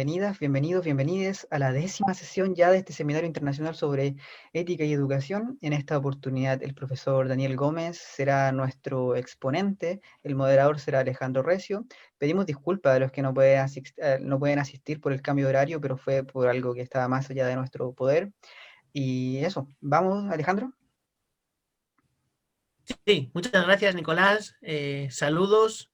bienvenidas, bienvenidos, bienvenides a la 10ª sesión ya de este Seminario Internacional sobre Ética y Educación. En esta oportunidad el profesor Daniel Gómez será nuestro exponente, el moderador será Alejandro Recio. Pedimos disculpas a los que no pueden asistir por el cambio de horario, pero fue por algo que estaba más allá de nuestro poder. Y eso, ¿vamos, Alejandro? Sí, muchas gracias, Nicolás. Saludos.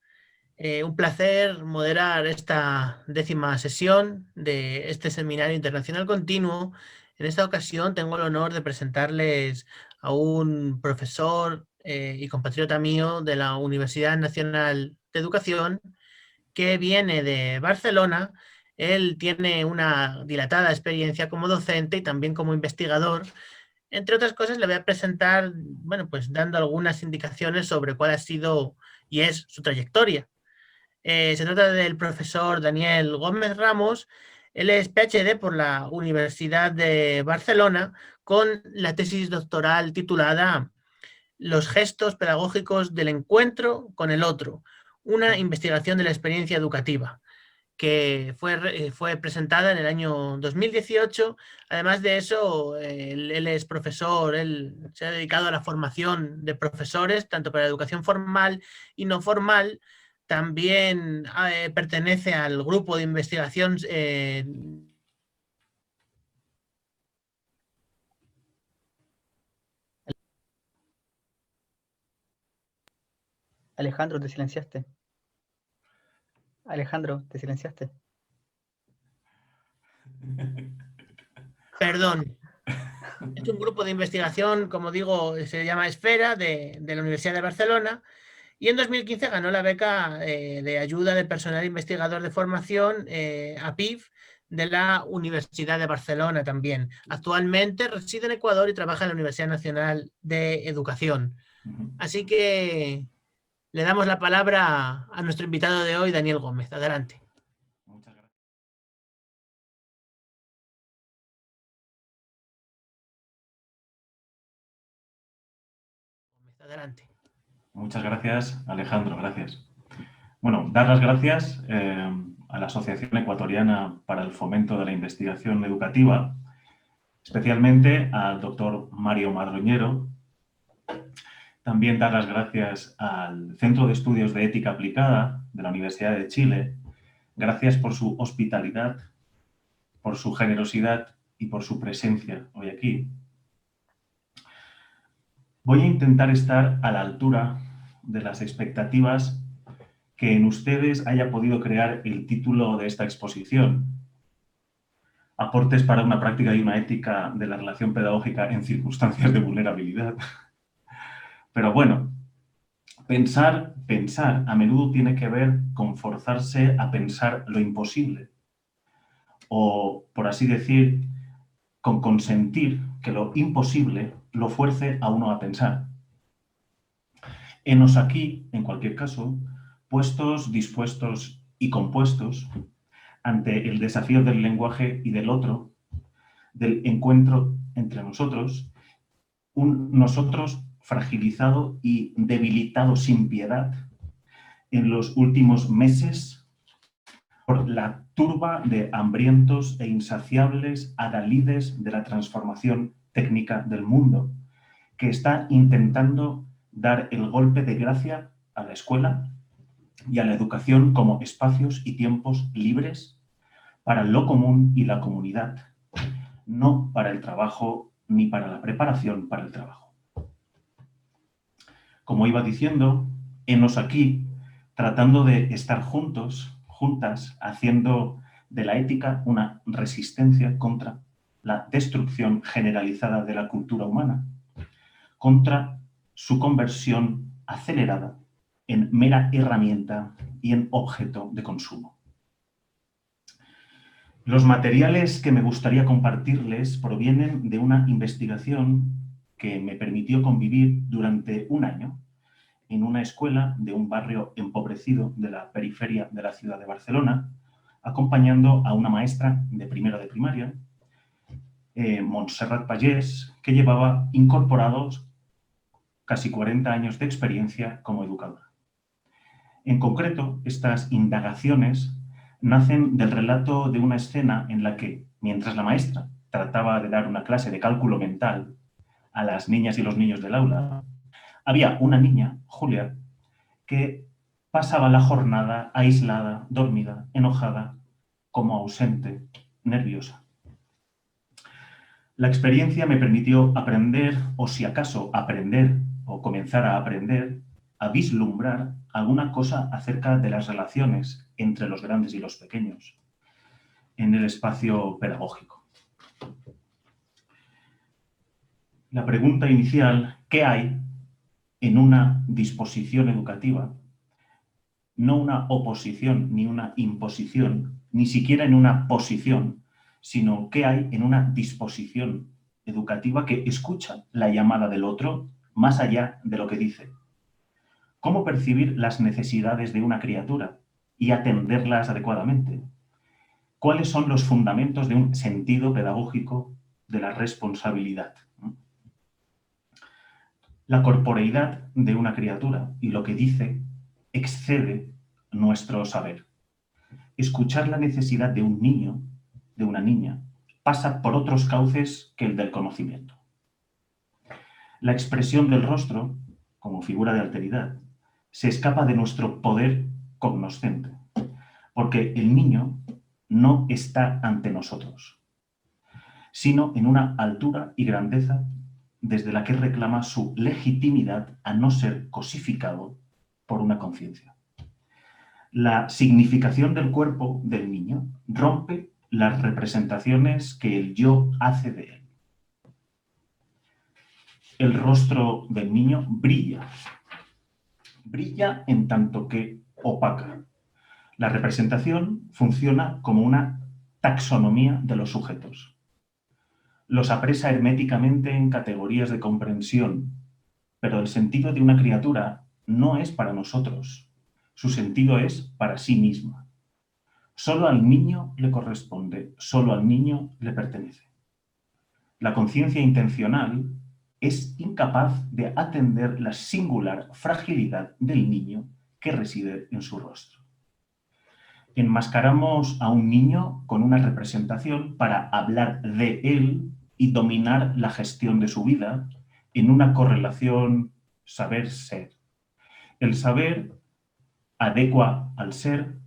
Un placer moderar esta 10ª sesión de este Seminario Internacional Continuo. En esta ocasión tengo el honor de presentarles a un profesor y compatriota mío de la Universidad Nacional de Educación que viene de Barcelona. Él tiene una dilatada experiencia como docente y también como investigador. Entre otras cosas, le voy a presentar, bueno, pues dando algunas indicaciones sobre cuál ha sido y es su trayectoria. Se trata del profesor Daniel Gómez Ramos. Él es PhD por la Universidad de Barcelona con la tesis doctoral titulada Los gestos pedagógicos del encuentro con el otro, una investigación de la experiencia educativa, que fue presentada en el año 2018. Además de eso, él es profesor, él se ha dedicado a la formación de profesores, tanto para educación formal y no formal. También pertenece al grupo de investigación Alejandro, te silenciaste. Alejandro, te silenciaste. Perdón. Es un grupo de investigación, como digo, se llama Esfera, de la Universidad de Barcelona. Y en 2015 ganó la beca de ayuda de personal investigador de formación, APIF, de la Universidad de Barcelona también. Actualmente reside en Ecuador y trabaja en la Universidad Nacional de Educación. Así que le damos la palabra a nuestro invitado de hoy, Daniel Gómez. Adelante. Muchas gracias. Adelante. Muchas gracias, Alejandro, gracias. Bueno, dar las gracias a la Asociación Ecuatoriana para el Fomento de la Investigación Educativa, especialmente al doctor Mario Madroñero. También dar las gracias al Centro de Estudios de Ética Aplicada de la Universidad de Chile. Gracias por su hospitalidad, por su generosidad y por su presencia hoy aquí. Voy a intentar estar a la altura de las expectativas que en ustedes haya podido crear el título de esta exposición. Aportes para una práctica y una ética de la relación pedagógica en circunstancias de vulnerabilidad. Pero bueno, pensar a menudo tiene que ver con forzarse a pensar lo imposible. O, por así decir, con consentir que lo imposible lo fuerce a uno a pensar. Henos aquí, en cualquier caso, puestos, dispuestos y compuestos ante el desafío del lenguaje y del otro, del encuentro entre nosotros, un nosotros fragilizado y debilitado sin piedad en los últimos meses por la turba de hambrientos e insaciables adalides de la transformación técnica del mundo, que está intentando dar el golpe de gracia a la escuela y a la educación como espacios y tiempos libres para lo común y la comunidad, no para el trabajo ni para la preparación para el trabajo. Como iba diciendo, henos aquí tratando de estar juntos, juntas, haciendo de la ética una resistencia contra la destrucción generalizada de la cultura humana, contra su conversión acelerada en mera herramienta y en objeto de consumo. Los materiales que me gustaría compartirles provienen de una investigación que me permitió convivir durante un año en una escuela de un barrio empobrecido de la periferia de la ciudad de Barcelona, acompañando a una maestra de primero de primaria, Montserrat Pagès, que llevaba incorporados casi 40 años de experiencia como educadora. En concreto, estas indagaciones nacen del relato de una escena en la que, mientras la maestra trataba de dar una clase de cálculo mental a las niñas y los niños del aula, había una niña, Julia, que pasaba la jornada aislada, dormida, enojada, como ausente, nerviosa. La experiencia me permitió aprender, o si acaso aprender, o comenzar a aprender, a vislumbrar alguna cosa acerca de las relaciones entre los grandes y los pequeños en el espacio pedagógico. La pregunta inicial, ¿qué hay en una disposición educativa? No una oposición ni una imposición, ni siquiera en una posición, sino qué hay en una disposición educativa que escucha la llamada del otro más allá de lo que dice. ¿Cómo percibir las necesidades de una criatura y atenderlas adecuadamente? ¿Cuáles son los fundamentos de un sentido pedagógico de la responsabilidad? La corporeidad de una criatura y lo que dice excede nuestro saber. Escuchar la necesidad de un niño, de una niña, pasa por otros cauces que el del conocimiento. La expresión del rostro, como figura de alteridad, se escapa de nuestro poder cognoscente, porque el niño no está ante nosotros, sino en una altura y grandeza desde la que reclama su legitimidad a no ser cosificado por una conciencia. La significación del cuerpo del niño rompe las representaciones que el yo hace de él. El rostro del niño brilla en tanto que opaca. La representación funciona como una taxonomía de los sujetos. Los apresa herméticamente en categorías de comprensión, pero el sentido de una criatura no es para nosotros. Su sentido es para sí misma. Solo al niño le corresponde, solo al niño le pertenece. La conciencia intencional es incapaz de atender la singular fragilidad del niño que reside en su rostro. Enmascaramos a un niño con una representación para hablar de él y dominar la gestión de su vida en una correlación saber-ser. El saber adecua al ser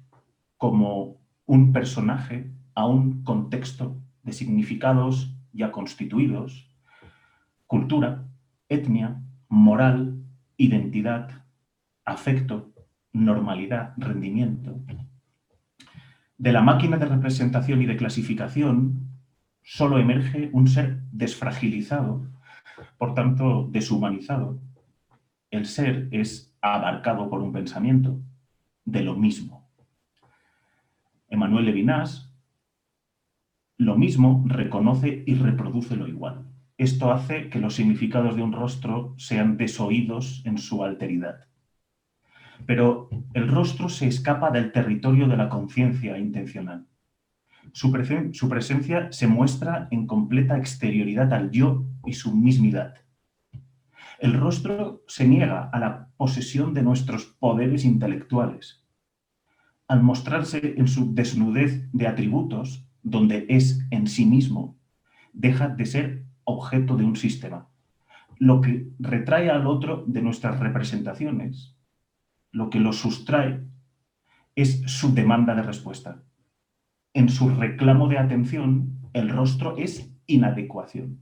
como un personaje a un contexto de significados ya constituidos, cultura, etnia, moral, identidad, afecto, normalidad, rendimiento. De la máquina de representación y de clasificación solo emerge un ser desfragilizado, por tanto deshumanizado. El ser es abarcado por un pensamiento de lo mismo. Emmanuel Levinas, lo mismo reconoce y reproduce lo igual. Esto hace que los significados de un rostro sean desoídos en su alteridad. Pero el rostro se escapa del territorio de la conciencia intencional. Su presencia se muestra en completa exterioridad al yo y su mismidad. El rostro se niega a la posesión de nuestros poderes intelectuales. Al mostrarse en su desnudez de atributos, donde es en sí mismo, deja de ser objeto de un sistema. Lo que retrae al otro de nuestras representaciones, lo que lo sustrae, es su demanda de respuesta. En su reclamo de atención, el rostro es inadecuación.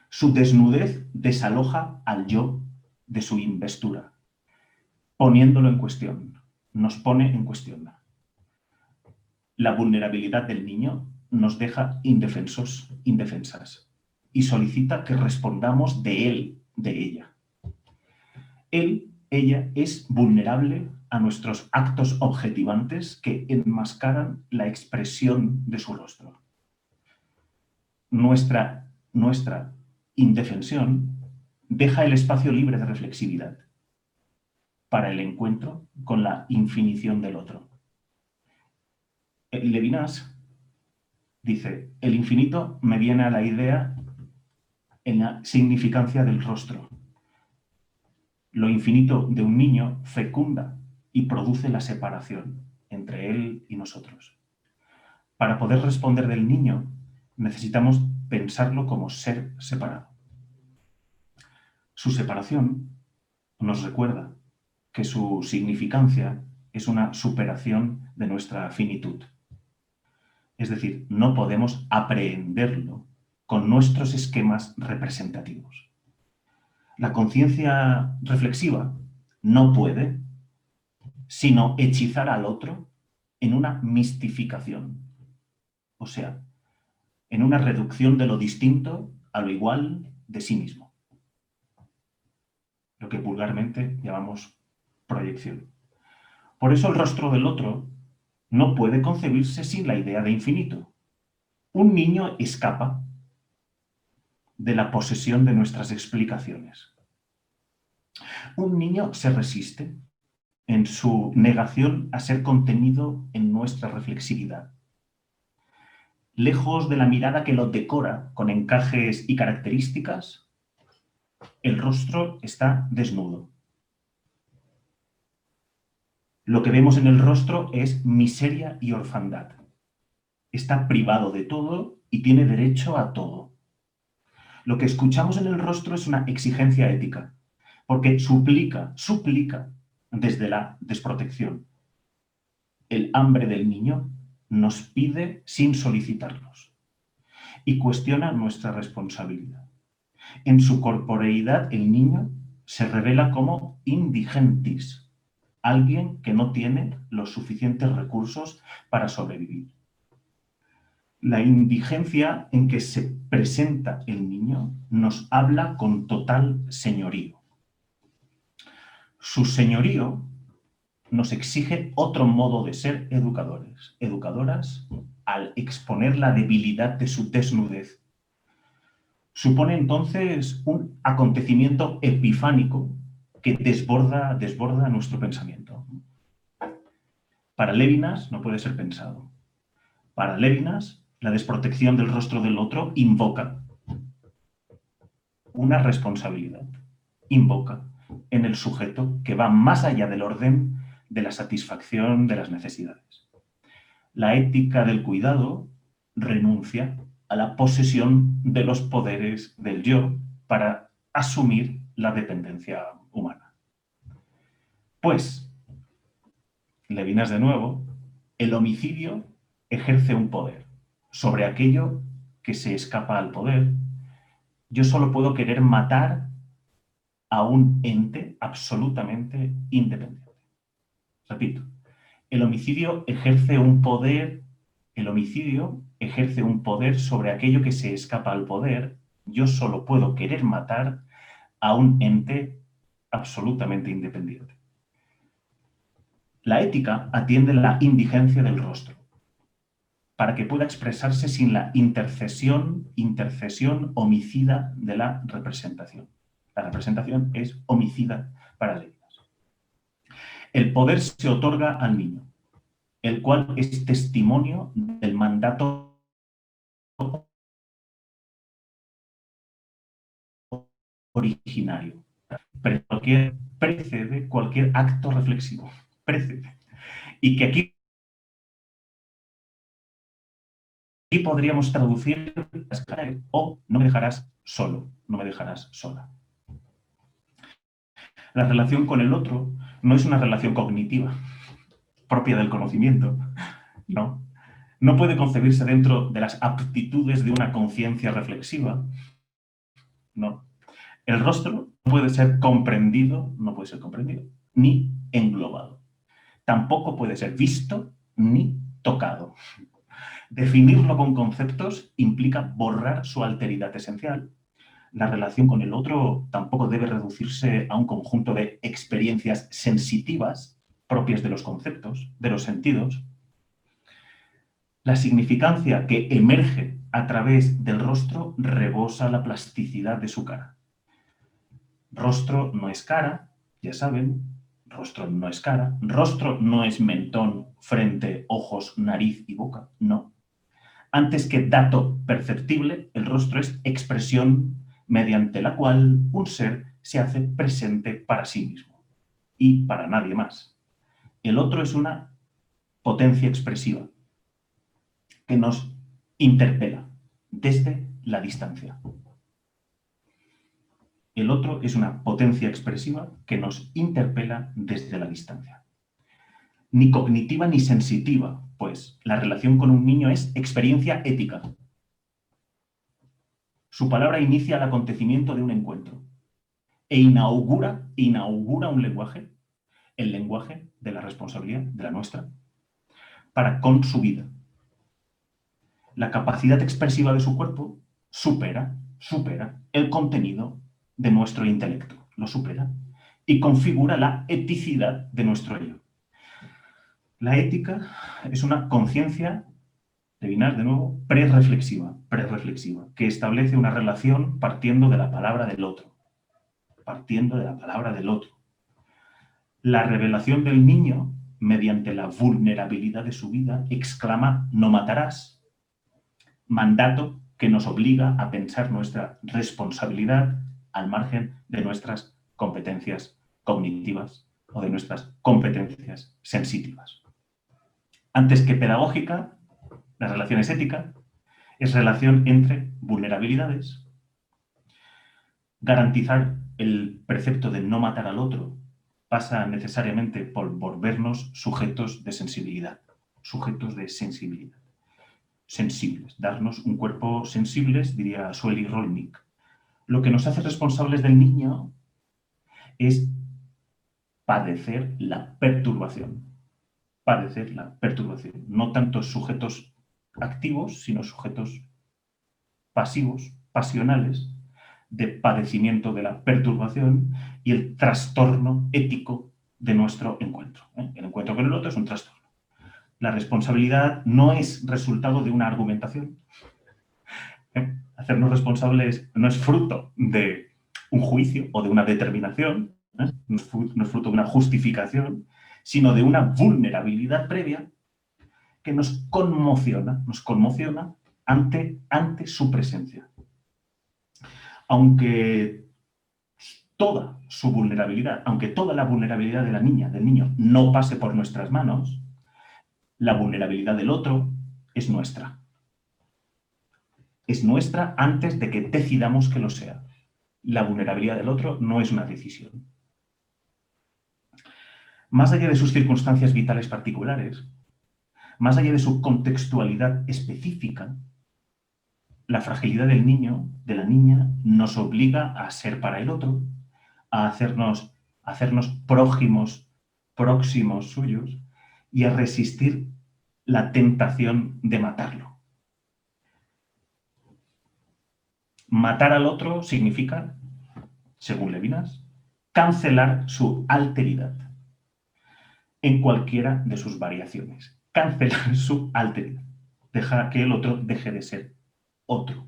Su desnudez desaloja al yo de su investura, poniéndolo en cuestión, nos pone en cuestión. La vulnerabilidad del niño nos deja indefensos, indefensas, y solicita que respondamos de él, de ella. Él, ella es vulnerable a nuestros actos objetivantes que enmascaran la expresión de su rostro. Nuestra indefensión deja el espacio libre de reflexividad para el encuentro con la infinición del otro. Levinas dice, el infinito me viene a la idea en la significancia del rostro. Lo infinito de un niño fecunda y produce la separación entre él y nosotros. Para poder responder del niño, necesitamos pensarlo como ser separado. Su separación nos recuerda que su significancia es una superación de nuestra finitud. Es decir, no podemos aprehenderlo con nuestros esquemas representativos. La conciencia reflexiva no puede sino hechizar al otro en una mistificación, o sea, en una reducción de lo distinto a lo igual de sí mismo, lo que vulgarmente llamamos proyección. Por eso el rostro del otro no puede concebirse sin la idea de infinito. Un niño escapa de la posesión de nuestras explicaciones. Un niño se resiste en su negación a ser contenido en nuestra reflexividad. Lejos de la mirada que lo decora con encajes y características, el rostro está desnudo. Lo que vemos en el rostro es miseria y orfandad. Está privado de todo y tiene derecho a todo. Lo que escuchamos en el rostro es una exigencia ética, porque suplica desde la desprotección. El hambre del niño nos pide sin solicitarnos y cuestiona nuestra responsabilidad. En su corporeidad, el niño se revela como indigentis, alguien que no tiene los suficientes recursos para sobrevivir. La indigencia en que se presenta el niño nos habla con total señorío. Su señorío nos exige otro modo de ser educadores, educadoras, al exponer la debilidad de su desnudez. Supone entonces un acontecimiento epifánico que desborda nuestro pensamiento. Para Lévinas no puede ser pensado. Para Lévinas, la desprotección del rostro del otro invoca una responsabilidad, invoca en el sujeto que va más allá del orden de la satisfacción de las necesidades. La ética del cuidado renuncia a la posesión de los poderes del yo para asumir la dependencia humana. Pues, Lévinas de nuevo, el homicidio ejerce un poder sobre aquello que se escapa al poder. Yo solo puedo querer matar a un ente absolutamente independiente. Repito, el homicidio ejerce un poder sobre aquello que se escapa al poder. Yo solo puedo querer matar a un ente absolutamente independiente. La ética atiende la indigencia del rostro para que pueda expresarse sin la intercesión homicida de la representación. La representación es homicida para Lévinas. El poder se otorga al niño, el cual es testimonio del mandato originario. Precede cualquier acto reflexivo. Precede. Y que aquí podríamos traducir o no me dejarás solo, no me dejarás sola. La relación con el otro no es una relación cognitiva, propia del conocimiento, no. No puede concebirse dentro de las aptitudes de una conciencia reflexiva, no. El rostro no puede ser comprendido, ni englobado. Tampoco puede ser visto ni tocado. Definirlo con conceptos implica borrar su alteridad esencial. La relación con el otro tampoco debe reducirse a un conjunto de experiencias sensitivas propias de los conceptos, de los sentidos. La significancia que emerge a través del rostro rebosa la plasticidad de su cara. Rostro no es cara, ya saben, rostro no es cara. Rostro no es mentón, frente, ojos, nariz y boca, no. Antes que dato perceptible, el rostro es expresión mediante la cual un ser se hace presente para sí mismo y para nadie más. El otro es una potencia expresiva que nos interpela desde la distancia. El otro es una potencia expresiva que nos interpela desde la distancia. Ni cognitiva ni sensitiva, pues la relación con un niño es experiencia ética. Su palabra inicia el acontecimiento de un encuentro e inaugura un lenguaje, el lenguaje de la responsabilidad, de la nuestra, para con su vida. La capacidad expresiva de su cuerpo supera el contenido de nuestro intelecto, lo supera y configura la eticidad de nuestro yo. La ética es una conciencia, adivinar de nuevo, prerreflexiva, que establece una relación partiendo de la palabra del otro. La revelación del niño, mediante la vulnerabilidad de su vida, exclama: no matarás. Mandato que nos obliga a pensar nuestra responsabilidad al margen de nuestras competencias cognitivas o de nuestras competencias sensitivas. Antes que pedagógica, la relación es ética, es relación entre vulnerabilidades. Garantizar el precepto de no matar al otro pasa necesariamente por volvernos sujetos de sensibilidad, sensibles, darnos un cuerpo sensibles, diría Sueli Rolnik. Lo que nos hace responsables del niño es padecer la perturbación, no tanto sujetos activos, sino sujetos pasivos, pasionales, de padecimiento de la perturbación y el trastorno ético de nuestro encuentro. El encuentro con el otro es un trastorno. La responsabilidad no es resultado de una argumentación. Hacernos responsables no es fruto de un juicio o de una determinación, no es fruto de una justificación, sino de una vulnerabilidad previa que nos conmociona ante su presencia. Aunque toda la vulnerabilidad de la niña, del niño, no pase por nuestras manos, la vulnerabilidad del otro es nuestra. Es nuestra antes de que decidamos que lo sea. La vulnerabilidad del otro no es una decisión. Más allá de sus circunstancias vitales particulares, más allá de su contextualidad específica, la fragilidad del niño, de la niña, nos obliga a ser para el otro, a hacernos próximos suyos y a resistir la tentación de matarlo. Matar al otro significa, según Levinas, cancelar su alteridad en cualquiera de sus variaciones. Cancelar su alteridad. Dejar que el otro deje de ser otro.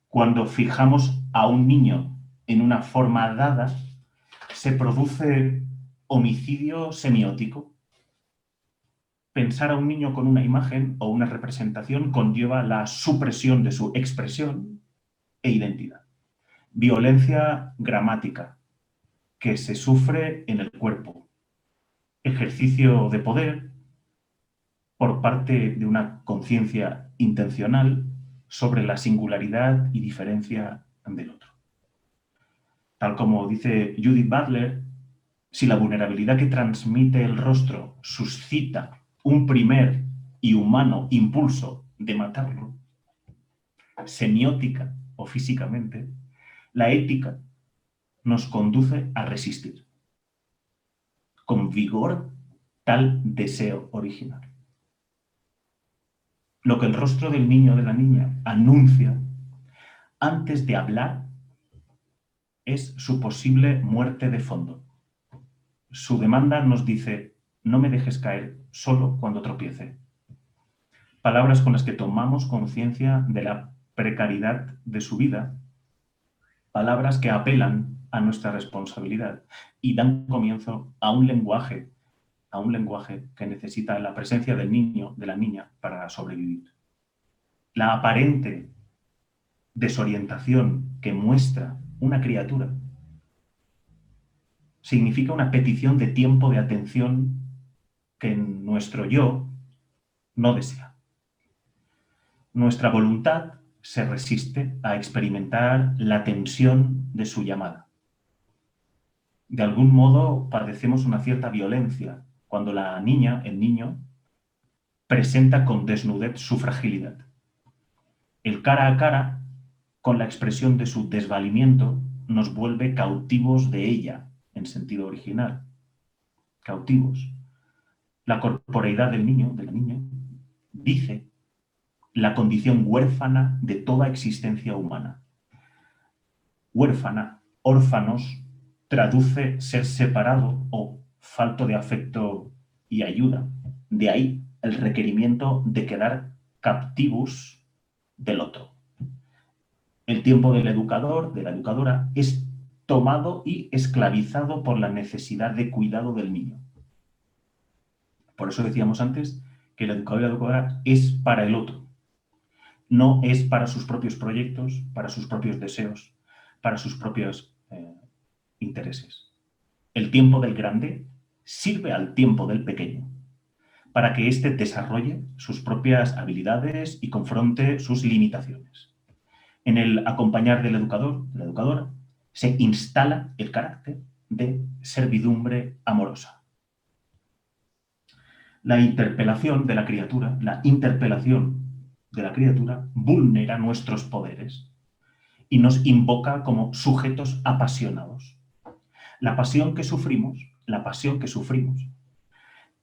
Cuando fijamos a un niño en una forma dada, se produce homicidio semiótico. Pensar a un niño con una imagen o una representación conlleva la supresión de su expresión e identidad. Violencia gramática que se sufre en el cuerpo. Ejercicio de poder por parte de una conciencia intencional sobre la singularidad y diferencia del otro. Tal como dice Judith Butler, si la vulnerabilidad que transmite el rostro suscita un primer y humano impulso de matarlo, semiótica o físicamente, la ética nos conduce a resistir con vigor tal deseo original. Lo que el rostro del niño o de la niña anuncia antes de hablar es su posible muerte de fondo. Su demanda nos dice: no me dejes caer solo cuando tropiece. Palabras con las que tomamos conciencia de la precariedad de su vida, palabras que apelan a nuestra responsabilidad y dan comienzo a un lenguaje que necesita la presencia del niño, de la niña, para sobrevivir. La aparente desorientación que muestra una criatura significa una petición de tiempo, de atención, que en nuestro yo no desea. Nuestra voluntad se resiste a experimentar la tensión de su llamada. De algún modo padecemos una cierta violencia cuando la niña, el niño, presenta con desnudez su fragilidad. El cara a cara, con la expresión de su desvalimiento, nos vuelve cautivos de ella, en sentido original. Cautivos. La corporeidad del niño, de la niña, dice la condición huérfana de toda existencia humana. Huérfana, órfanos, traduce ser separado o falto de afecto y ayuda. De ahí el requerimiento de quedar captivos del otro. El tiempo del educador, de la educadora, es tomado y esclavizado por la necesidad de cuidado del niño. Por eso decíamos antes que el educador y la educadora es para el otro. No es para sus propios proyectos, para sus propios deseos, para sus propios intereses. El tiempo del grande sirve al tiempo del pequeño para que éste desarrolle sus propias habilidades y confronte sus limitaciones. En el acompañar del educador, de la educadora, se instala el carácter de servidumbre amorosa. La interpelación de la criatura, vulnera nuestros poderes y nos invoca como sujetos apasionados. La pasión que sufrimos,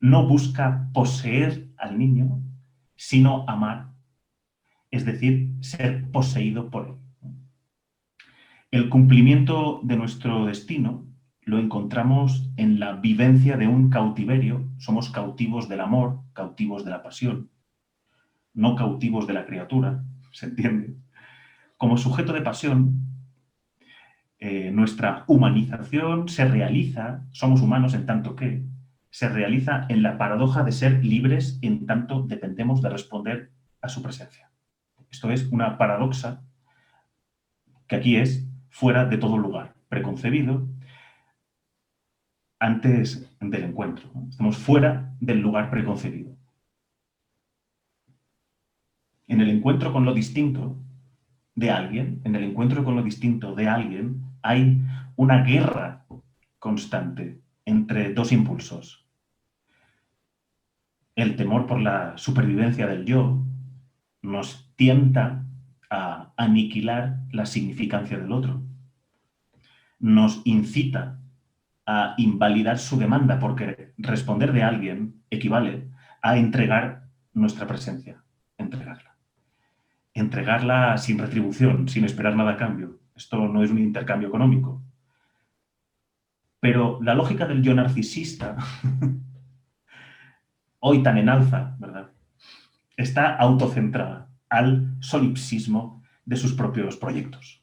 no busca poseer al niño, sino amar, es decir, ser poseído por él. El cumplimiento de nuestro destino lo encontramos en la vivencia de un cautiverio. Somos cautivos del amor, cautivos de la pasión, no cautivos de la criatura, ¿se entiende? Como sujeto de pasión, nuestra humanización se realiza, somos humanos en tanto que, se realiza en la paradoja de ser libres en tanto dependemos de responder a su presencia. Esto es una paradoxa que aquí es fuera de todo lugar preconcebido antes del encuentro. Estamos fuera del lugar preconcebido. En el encuentro con lo distinto de alguien, hay una guerra constante entre dos impulsos. El temor por la supervivencia del yo nos tienta a aniquilar la significancia del otro. Nos incita a invalidar su demanda, porque responder de alguien equivale a entregar nuestra presencia, entregarla sin retribución, sin esperar nada a cambio. Esto no es un intercambio económico. Pero la lógica del yo narcisista, hoy tan en alza, ¿verdad?, está autocentrada al solipsismo de sus propios proyectos.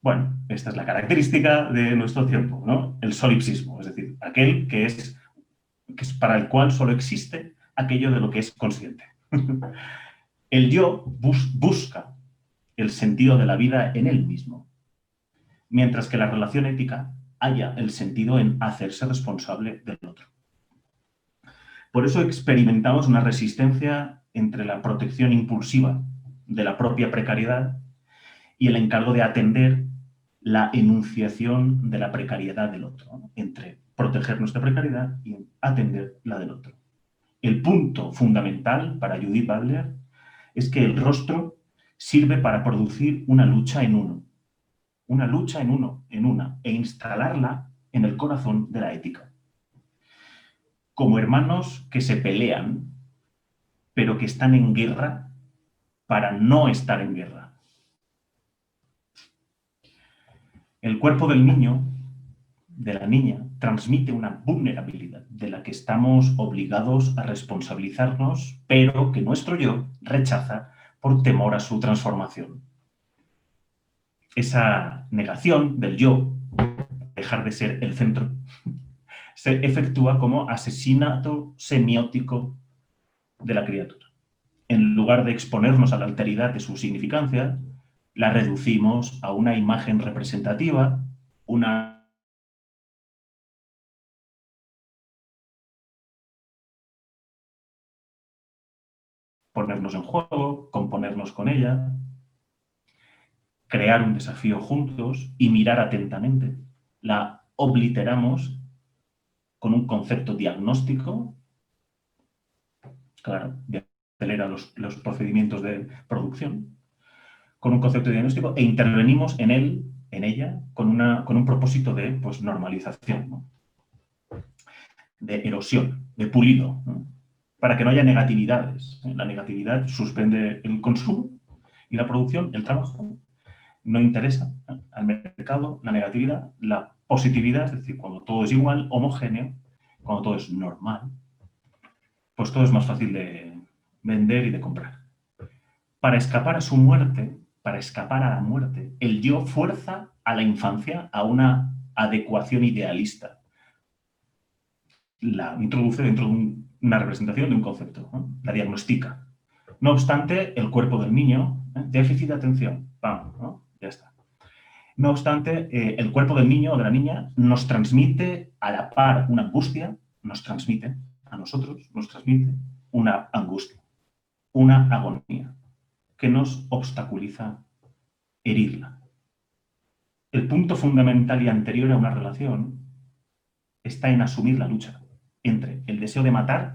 Bueno, esta es la característica de nuestro tiempo, ¿no? El solipsismo, es decir, aquel que es para el cual solo existe aquello de lo que es consciente. El yo busca el sentido de la vida en él mismo, mientras que la relación ética halla el sentido en hacerse responsable del otro. Por eso experimentamos una resistencia entre la protección impulsiva de la propia precariedad y el encargo de atender la enunciación de la precariedad del otro, ¿no?, entre proteger nuestra precariedad y atender la del otro. El punto fundamental para Judith Butler es que el rostro sirve para producir una lucha en uno, e instalarla en el corazón de la ética. Como hermanos que se pelean, pero que están en guerra para no estar en guerra. El cuerpo del niño, de la niña, transmite una vulnerabilidad de la que estamos obligados a responsabilizarnos, pero que nuestro yo rechaza por temor a su transformación. Esa negación del yo, dejar de ser el centro, se efectúa como asesinato semiótico de la criatura. En lugar de exponernos a la alteridad de su significancia, la reducimos a una imagen representativa, una ponernos en juego, componernos con ella, crear un desafío juntos y mirar atentamente. La obliteramos con un concepto diagnóstico, claro, acelera los procedimientos de producción, con un concepto diagnóstico e intervenimos en él, en ella, con un propósito de pues, normalización, ¿no? De erosión, de pulido, ¿no? Para que no haya negatividades. La negatividad suspende el consumo y la producción, el trabajo. No interesa al mercado la negatividad, la positividad, es decir, cuando todo es igual, homogéneo, cuando todo es normal, pues todo es más fácil de vender y de comprar. Para escapar a su muerte, para escapar a la muerte, el yo fuerza a la infancia a una adecuación idealista. La introduce dentro de una representación de un concepto, ¿no? La diagnostica. No obstante, el cuerpo del niño, déficit de atención, ¡pam!, ¿no? Ya está. No obstante, el cuerpo del niño o de la niña nos transmite a la par una angustia, nos transmite a nosotros, nos transmite una angustia, una agonía, que nos obstaculiza herirla. El punto fundamental y anterior a una relación está en asumir la lucha entre el deseo de matar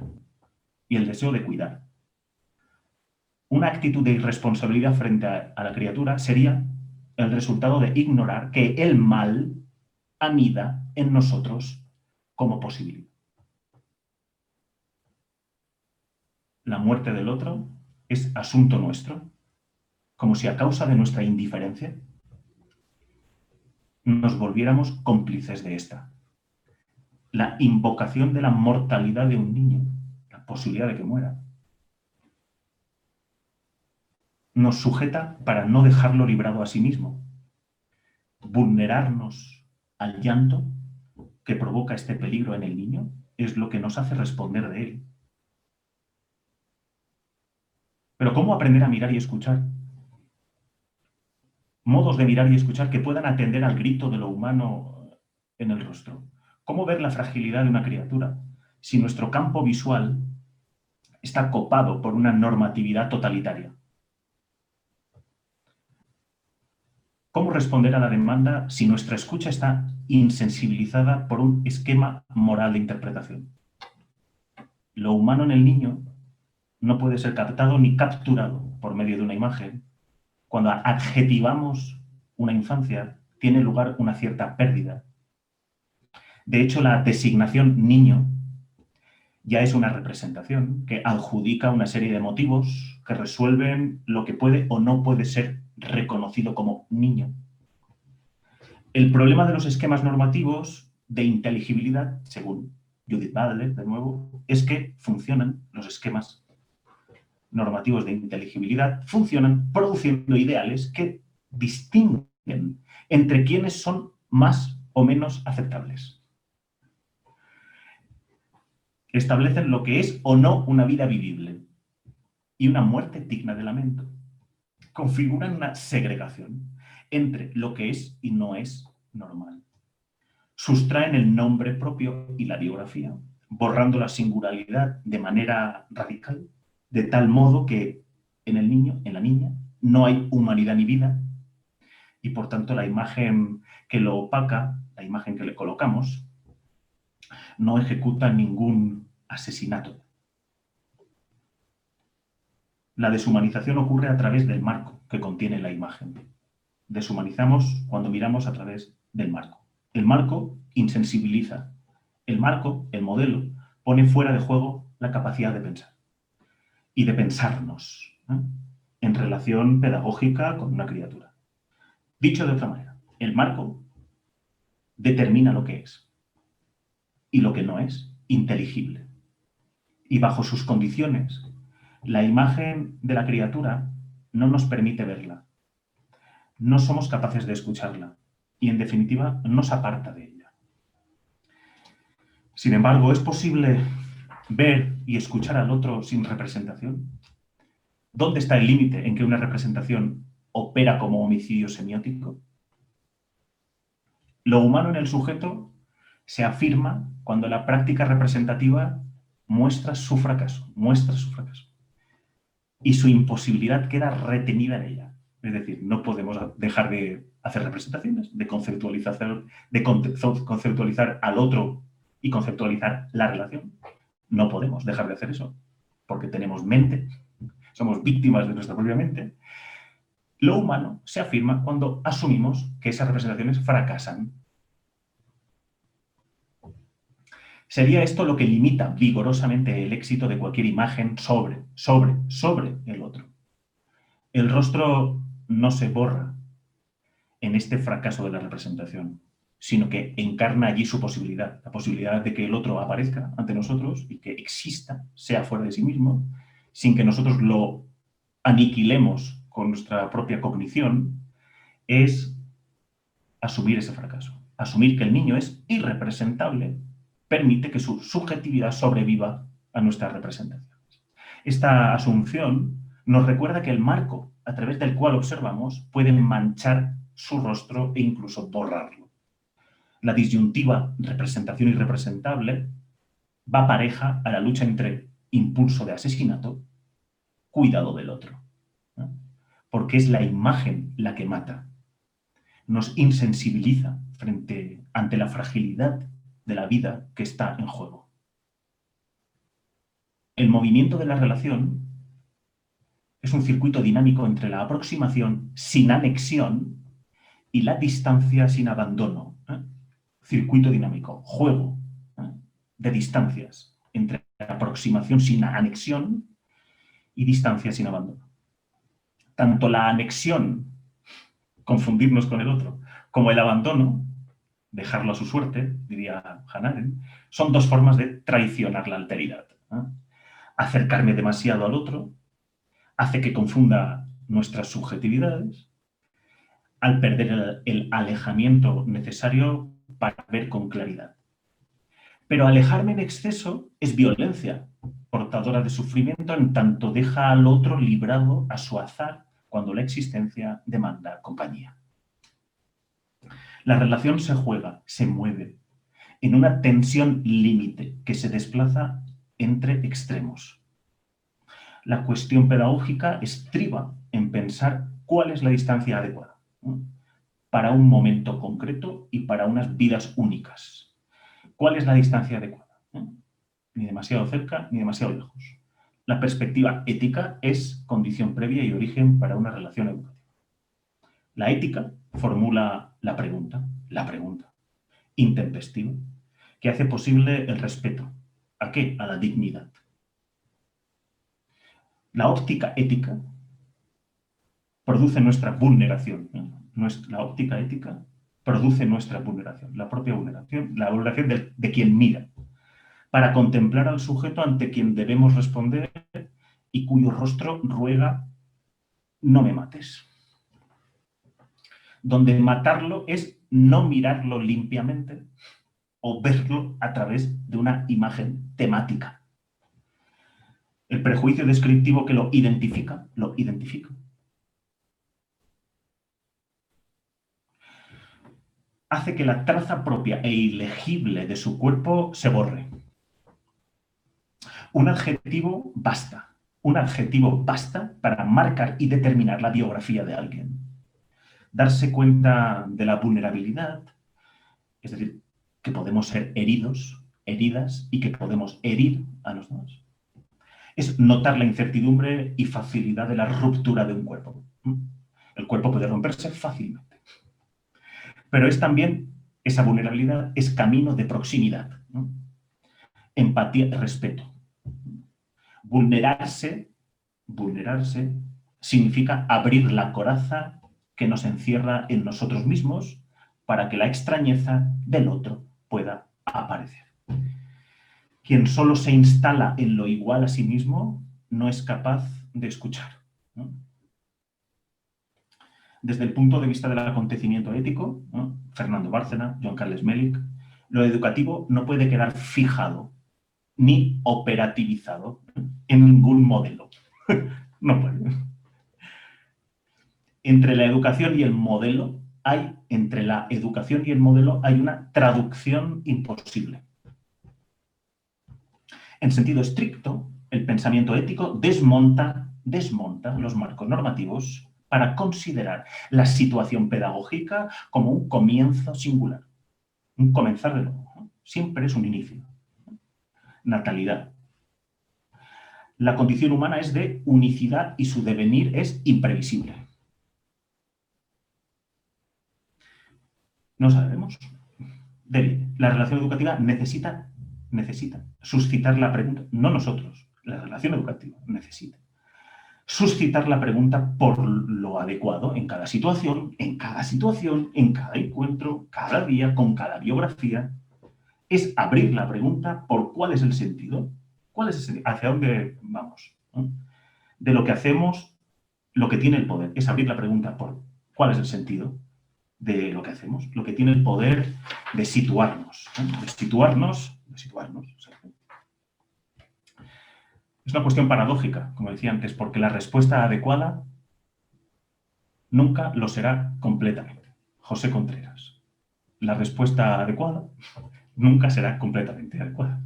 y el deseo de cuidar. Una actitud de irresponsabilidad frente a la criatura sería el resultado de ignorar que el mal anida en nosotros como posibilidad. La muerte del otro es asunto nuestro, como si a causa de nuestra indiferencia nos volviéramos cómplices de esta. La invocación de la mortalidad de un niño, la posibilidad de que muera, nos sujeta para no dejarlo librado a sí mismo. Vulnerarnos al llanto que provoca este peligro en el niño es lo que nos hace responder de él. Pero ¿cómo aprender a mirar y escuchar? Modos de mirar y escuchar que puedan atender al grito de lo humano en el rostro. ¿Cómo ver la fragilidad de una criatura si nuestro campo visual está copado por una normatividad totalitaria? ¿Cómo responder a la demanda si nuestra escucha está insensibilizada por un esquema moral de interpretación? Lo humano en el niño no puede ser captado ni capturado por medio de una imagen. Cuando adjetivamos una infancia, tiene lugar una cierta pérdida. De hecho, la designación niño ya es una representación que adjudica una serie de motivos que resuelven lo que puede o no puede ser reconocido como niño. El problema de los esquemas normativos de inteligibilidad, según Judith Butler, de nuevo, es que funcionan los esquemas normativos de inteligibilidad, funcionan produciendo ideales que distinguen entre quienes son más o menos aceptables. Establecen lo que es o no una vida vivible y una muerte digna de lamento. Configuran una segregación entre lo que es y no es normal. Sustraen el nombre propio y la biografía, borrando la singularidad de manera radical, de tal modo que en el niño, en la niña, no hay humanidad ni vida, y por tanto la imagen que lo opaca, la imagen que le colocamos, no ejecuta ningún asesinato. La deshumanización ocurre a través del marco que contiene la imagen. Deshumanizamos cuando miramos a través del marco. El marco insensibiliza. El marco, el modelo, pone fuera de juego la capacidad de pensar y de pensarnos, ¿eh?, en relación pedagógica con una criatura. Dicho de otra manera, el marco determina lo que es y lo que no es inteligible. Y bajo sus condiciones, la imagen de la criatura no nos permite verla. No somos capaces de escucharla y, en definitiva, nos aparta de ella. Sin embargo, ¿es posible ver y escuchar al otro sin representación? ¿Dónde está el límite en que una representación opera como homicidio semiótico? Lo humano en el sujeto se afirma cuando la práctica representativa muestra su fracaso. y su imposibilidad queda retenida en ella. Es decir, no podemos dejar de hacer representaciones, de conceptualizar al otro y conceptualizar la relación. No podemos dejar de hacer eso, porque tenemos mente, somos víctimas de nuestra propia mente. Lo humano se afirma cuando asumimos que esas representaciones fracasan. Sería esto lo que limita vigorosamente el éxito de cualquier imagen sobre el otro. El rostro no se borra en este fracaso de la representación, sino que encarna allí su posibilidad, la posibilidad de que el otro aparezca ante nosotros y que exista, sea fuera de sí mismo, sin que nosotros lo aniquilemos con nuestra propia cognición, es asumir ese fracaso. Asumir que el niño es irrepresentable permite que su subjetividad sobreviva a nuestras representaciones. Esta asunción nos recuerda que el marco a través del cual observamos puede manchar su rostro e incluso borrarlo. La disyuntiva representación irrepresentable va pareja a la lucha entre impulso de asesinato, cuidado del otro, ¿no? Porque es la imagen la que mata. Nos insensibiliza ante la fragilidad de la vida que está en juego. El movimiento de la relación es un circuito dinámico entre la aproximación sin anexión y la distancia sin abandono. Circuito dinámico, juego de distancias entre aproximación sin anexión y distancia sin abandono. Tanto la anexión, confundirnos con el otro, como el abandono, dejarlo a su suerte, diría Hannah Arendt, son dos formas de traicionar la alteridad. Acercarme demasiado al otro hace que confunda nuestras subjetividades al perder el alejamiento necesario para ver con claridad. Pero alejarme en exceso es violencia, portadora de sufrimiento en tanto deja al otro librado a su azar cuando la existencia demanda compañía. La relación se juega, se mueve, en una tensión límite que se desplaza entre extremos. La cuestión pedagógica estriba en pensar cuál es la distancia adecuada, ¿no?, para un momento concreto y para unas vidas únicas. ¿Cuál es la distancia adecuada? Ni demasiado cerca ni demasiado lejos. La perspectiva ética es condición previa y origen para una relación educativa. La ética formula la pregunta intempestiva, que hace posible el respeto. ¿A qué? A la dignidad. La óptica ética produce nuestra vulneración. La óptica ética produce nuestra vulneración, la propia vulneración, la vulneración de quien mira, para contemplar al sujeto ante quien debemos responder y cuyo rostro ruega, no me mates. Donde matarlo es no mirarlo limpiamente o verlo a través de una imagen temática. El prejuicio descriptivo que lo identifica. Hace que la traza propia e ilegible de su cuerpo se borre. Un adjetivo basta para marcar y determinar la biografía de alguien. Darse cuenta de la vulnerabilidad, es decir, que podemos ser heridos, heridas y que podemos herir a los demás. Es notar la incertidumbre y facilidad de la ruptura de un cuerpo. El cuerpo puede romperse fácilmente. Pero es también, esa vulnerabilidad es camino de proximidad, ¿no? Empatía y respeto. Vulnerarse significa abrir la coraza que nos encierra en nosotros mismos para que la extrañeza del otro pueda aparecer. Quien solo se instala en lo igual a sí mismo no es capaz de escuchar, ¿no? Desde el punto de vista del acontecimiento ético, ¿no?, Fernando Bárcena, Joan Carles Melick, lo educativo no puede quedar fijado ni operativizado en ningún modelo. No puede. Entre la educación y el modelo hay una traducción imposible. En sentido estricto, el pensamiento ético desmonta desmonta los marcos normativos para considerar la situación pedagógica como un comienzo singular, un comenzar de nuevo, ¿no? Siempre es un inicio. Natalidad. La condición humana es de unicidad y su devenir es imprevisible. No sabemos. La relación educativa necesita suscitar la pregunta, no nosotros, la relación educativa necesita suscitar la pregunta por lo adecuado en cada situación, en cada encuentro, cada día, con cada biografía. Es abrir la pregunta por cuál es el sentido, hacia dónde vamos, ¿no? De lo que hacemos, lo que tiene el poder es abrir la pregunta por cuál es el sentido de lo que hacemos, lo que tiene el poder de situarnos, ¿no? de situarnos. O sea, es una cuestión paradójica, como decía antes, porque la respuesta adecuada nunca lo será completamente. José Contreras. La respuesta adecuada nunca será completamente adecuada.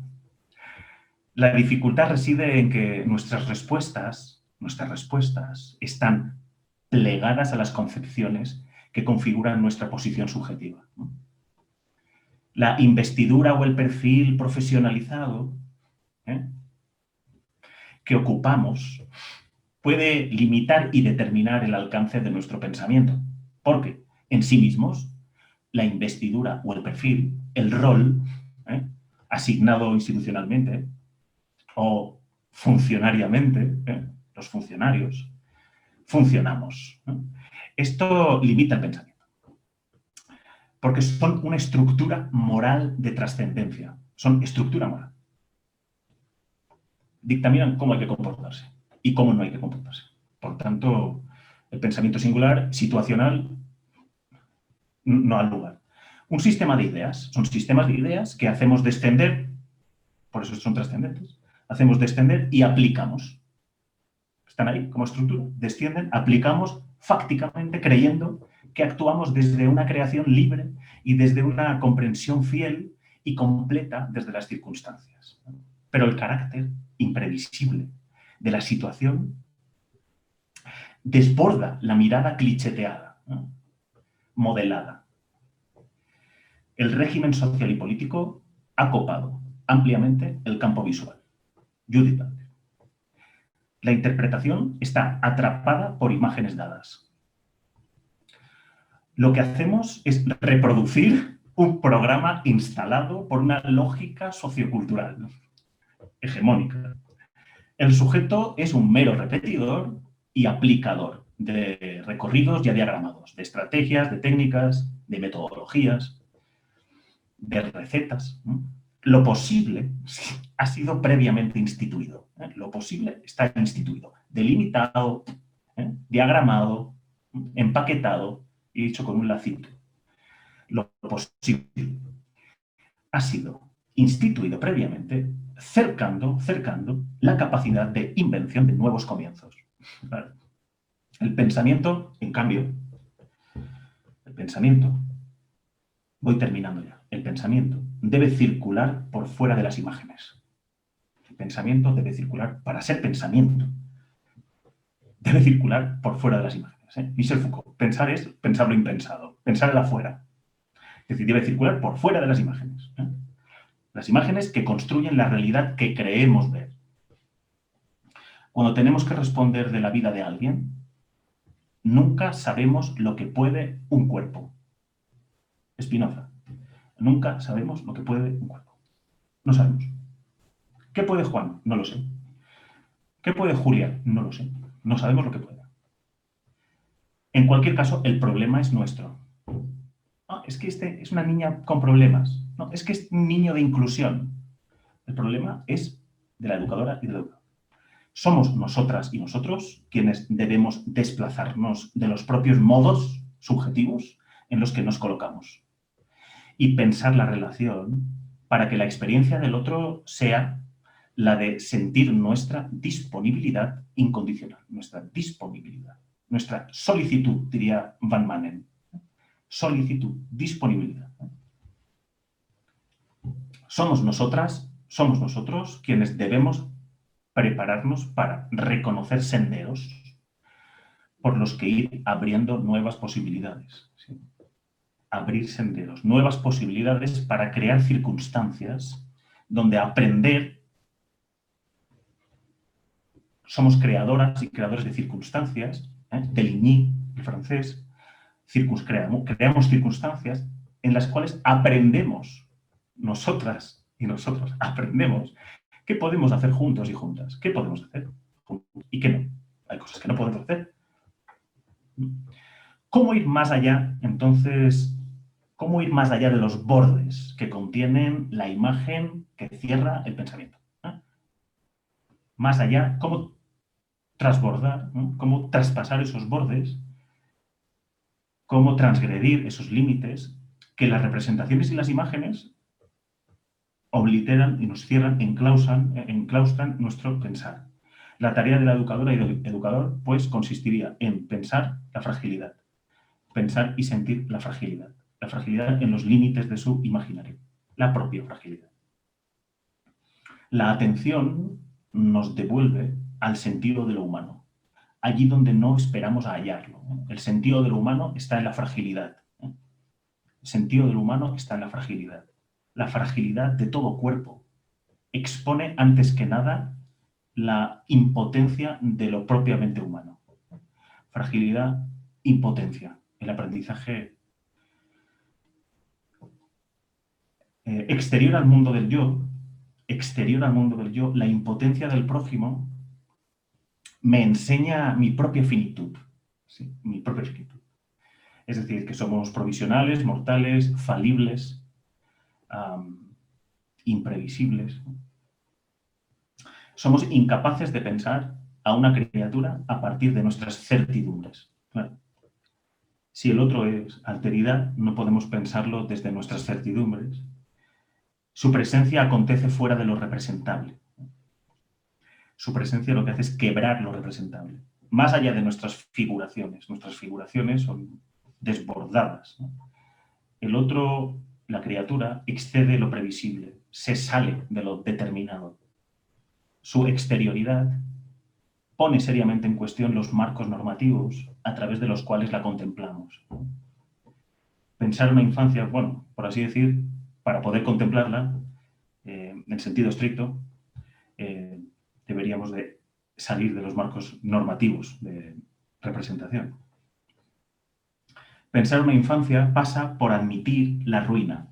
La dificultad reside en que nuestras respuestas están plegadas a las concepciones que configuran nuestra posición subjetiva, ¿no? La investidura o el perfil profesionalizado, que ocupamos puede limitar y determinar el alcance de nuestro pensamiento, porque en sí mismos la investidura o el perfil, el rol asignado institucionalmente o funcionariamente, los funcionarios, funcionamos, ¿no? Esto limita el pensamiento, porque son una estructura moral de trascendencia, son estructura moral. Dictaminan cómo hay que comportarse y cómo no hay que comportarse. Por tanto, el pensamiento singular, situacional, no al lugar. Un sistema de ideas, son sistemas de ideas que hacemos descender, por eso son trascendentes, hacemos descender y aplicamos. Están ahí como estructura, descienden, aplicamos fácticamente, creyendo que actuamos desde una creación libre y desde una comprensión fiel y completa desde las circunstancias. Pero el carácter imprevisible de la situación desborda la mirada clicheteada, ¿no? Modelada. El régimen social y político ha copado ampliamente el campo visual. Judith Butler. La interpretación está atrapada por imágenes dadas. Lo que hacemos es reproducir un programa instalado por una lógica sociocultural, ¿no? Hegemónica. El sujeto es un mero repetidor y aplicador de recorridos ya diagramados, de estrategias, de técnicas, de metodologías, de recetas, ¿no? Lo posible ha sido previamente instituido. Lo posible está instituido, delimitado, diagramado, empaquetado y hecho con un lacito. Lo posible ha sido instituido previamente, cercando la capacidad de invención de nuevos comienzos. El pensamiento, en cambio, voy terminando ya, el pensamiento debe circular por fuera de las imágenes. El pensamiento debe circular, para ser pensamiento, debe circular por fuera de las imágenes. Michel Foucault, pensar es pensar lo impensado, pensar el afuera. Es decir, debe circular por fuera de las imágenes. Las imágenes que construyen la realidad que creemos ver. Cuando tenemos que responder de la vida de alguien, nunca sabemos lo que puede un cuerpo. Spinoza. Nunca sabemos lo que puede un cuerpo. No sabemos. ¿Qué puede Juan? No lo sé. ¿Qué puede Julia? No lo sé. No sabemos lo que puede. En cualquier caso, el problema es nuestro. No, es que este es una niña con problemas. No, es que es un niño de inclusión. El problema es de la educadora y del educador. Somos nosotras y nosotros quienes debemos desplazarnos de los propios modos subjetivos en los que nos colocamos y pensar la relación para que la experiencia del otro sea la de sentir nuestra disponibilidad incondicional, nuestra disponibilidad, nuestra solicitud, diría Van Manen. Solicitud, disponibilidad. Somos nosotros quienes debemos prepararnos para reconocer senderos por los que ir abriendo nuevas posibilidades. ¿Sí? Abrir senderos, nuevas posibilidades para crear circunstancias donde aprender. Somos creadoras y creadores de circunstancias, de Ligny, el francés, creamos circunstancias en las cuales aprendemos, nosotras y nosotros aprendemos qué podemos hacer juntos y juntas, qué podemos hacer y qué no. Hay cosas que no podemos hacer. ¿Cómo ir más allá, entonces? ¿Cómo ir más allá de los bordes que contienen la imagen que cierra el pensamiento? Más allá, ¿cómo transbordar? ¿Cómo traspasar esos bordes? ¿Cómo transgredir esos límites que las representaciones y las imágenes obliteran y nos cierran, enclaustran nuestro pensar? La tarea de la educadora y del educador, pues, consistiría en pensar la fragilidad, pensar y sentir la fragilidad en los límites de su imaginario, la propia fragilidad. La atención nos devuelve al sentido de lo humano, allí donde no esperamos a hallarlo. El sentido de lo humano está en la fragilidad. El sentido de lo humano está en la fragilidad. La fragilidad de todo cuerpo expone antes que nada la impotencia de lo propiamente humano. Fragilidad, impotencia. El aprendizaje exterior al mundo del yo, la impotencia del prójimo me enseña mi propia finitud. ¿Sí? Mi propia finitud. Es decir, que somos provisionales, mortales, falibles, imprevisibles. Somos incapaces de pensar a una criatura a partir de nuestras certidumbres. Claro. Si el otro es alteridad, no podemos pensarlo desde nuestras certidumbres. Su presencia acontece fuera de lo representable. Su presencia lo que hace es quebrar lo representable. Más allá de nuestras figuraciones son desbordadas, ¿no? El otro, la criatura, excede lo previsible, se sale de lo determinado. Su exterioridad pone seriamente en cuestión los marcos normativos a través de los cuales la contemplamos. Pensar una infancia, bueno, por así decir, para poder contemplarla, en sentido estricto, deberíamos de salir de los marcos normativos de representación. Pensar una infancia pasa por admitir la ruina.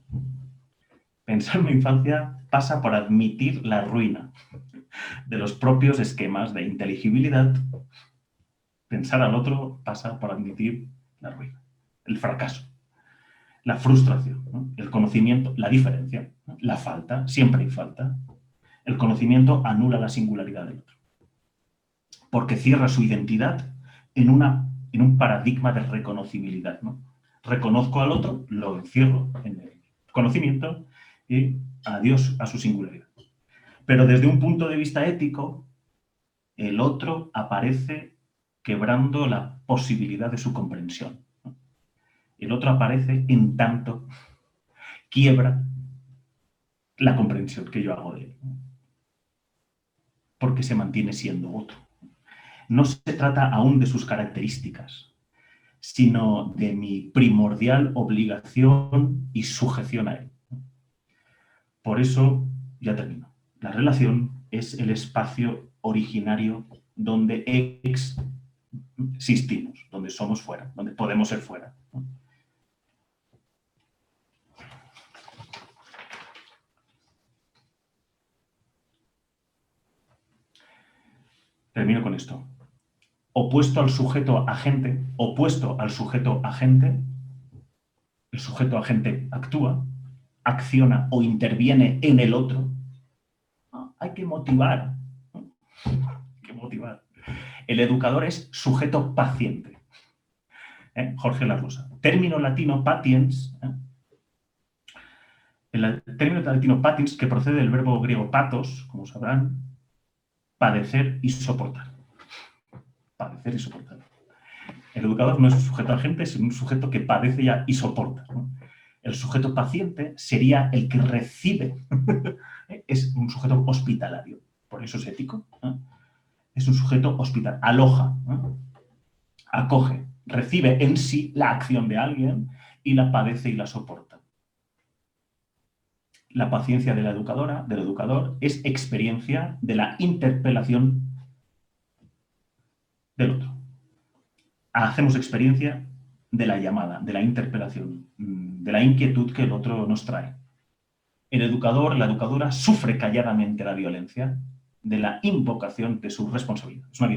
Pensar una infancia pasa por admitir la ruina de los propios esquemas de inteligibilidad. Pensar al otro pasa por admitir la ruina, el fracaso, la frustración, ¿no? El conocimiento, la diferencia, ¿no? La falta, siempre hay falta. El conocimiento anula la singularidad del otro, porque cierra su identidad en un paradigma de reconocibilidad, ¿no? Reconozco al otro, lo encierro en el conocimiento y adiós a su singularidad. Pero desde un punto de vista ético, el otro aparece quebrando la posibilidad de su comprensión, ¿no? El otro aparece en tanto quiebra la comprensión que yo hago de él, ¿no? Porque se mantiene siendo otro. No se trata aún de sus características, sino de mi primordial obligación y sujeción a él. Por eso, ya termino, la relación es el espacio originario donde existimos, donde somos fuera, donde podemos ser fuera. Termino con esto. Opuesto al sujeto agente, el sujeto agente actúa, acciona o interviene en el otro. Hay que motivar. El educador es sujeto paciente. Jorge Larrosa. Término latino patiens. El término latino patiens, que procede del verbo griego patos, como sabrán, padecer y soportar. Padecer y soportar. El educador no es un sujeto agente, sino un sujeto que padece ya y soporta, ¿no? El sujeto paciente sería el que recibe, es un sujeto hospitalario, por eso es ético, es un sujeto hospitalario, aloja, acoge, recibe en sí la acción de alguien y la padece y la soporta. La paciencia de la educadora, del educador, es experiencia de la interpelación del otro. Hacemos experiencia de la llamada, de la interpelación, de la inquietud que el otro nos trae. El educador, la educadora, sufre calladamente la violencia de la invocación de su responsabilidad. Es una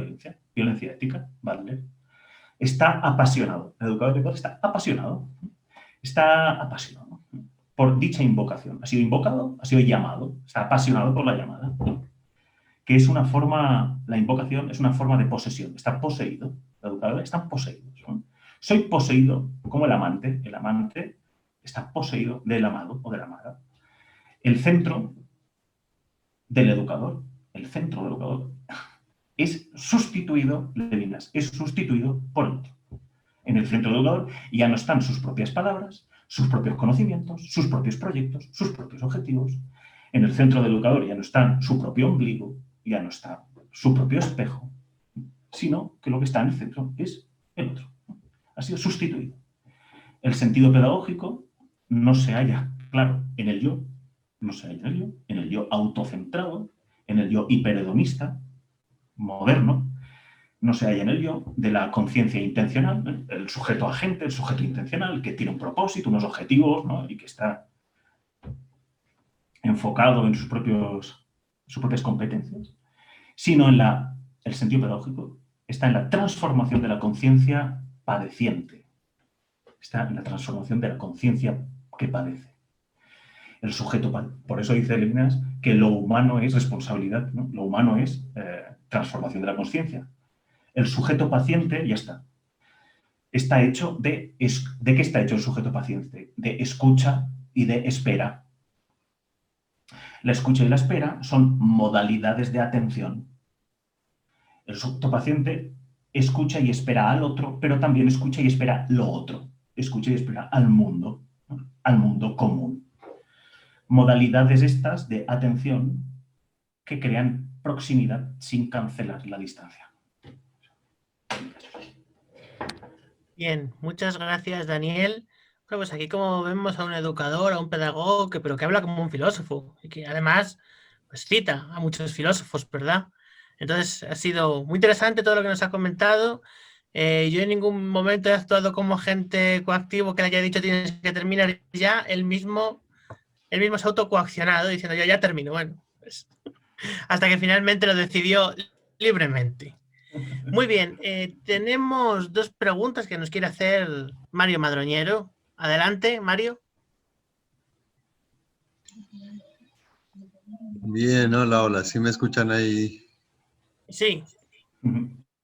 violencia ética, ¿vale? Está apasionado. El educador está apasionado por dicha invocación. Ha sido invocado, ha sido llamado, está apasionado por la llamada, que es una forma, la invocación es una forma de posesión, está poseído. La educadora está poseído. Soy poseído como el amante está poseído del amado o de la amada. El centro del educador es sustituido, Levinas, es sustituido por el otro. En el centro del educador ya no están sus propias palabras, sus propios conocimientos, sus propios proyectos, sus propios objetivos. En el centro del educador ya no está su propio ombligo, ya no está su propio espejo, sino que lo que está en el centro es el otro. Ha sido sustituido. El sentido pedagógico no se halla, claro, en el yo, no se halla en el yo autocentrado, en el yo hiperhedonista, moderno, no se halla en el yo de la conciencia intencional, el sujeto agente, el sujeto intencional, que tiene un propósito, unos objetivos, ¿no? Y que está enfocado en sus propias competencias, sino en el sentido pedagógico está en la transformación de la conciencia padeciente, está en la transformación de la conciencia que padece. El sujeto, por eso dice Levinas que lo humano es responsabilidad, ¿no? Lo humano es transformación de la conciencia. El sujeto paciente, ya está. Está hecho ¿de qué está hecho el sujeto paciente? De escucha y de espera. La escucha y la espera son modalidades de atención. El sujeto paciente escucha y espera al otro, pero también escucha y espera lo otro. Escucha y espera al mundo, ¿no? Al mundo común. Modalidades estas de atención que crean proximidad sin cancelar la distancia. Bien, muchas gracias, Daniel. Bueno, pues aquí como vemos a un educador, a un pedagogo, pero que habla como un filósofo y que además pues, cita a muchos filósofos, ¿verdad? Entonces ha sido muy interesante todo lo que nos ha comentado. Yo en ningún momento he actuado como agente coactivo que le haya dicho tienes que terminar ya. Él mismo se ha autocoaccionado diciendo yo ya termino. Bueno, pues hasta que finalmente lo decidió libremente. Muy bien, tenemos dos preguntas que nos quiere hacer Mario Madroñero. Adelante, Mario. Bien, hola, ¿sí me escuchan ahí? Sí.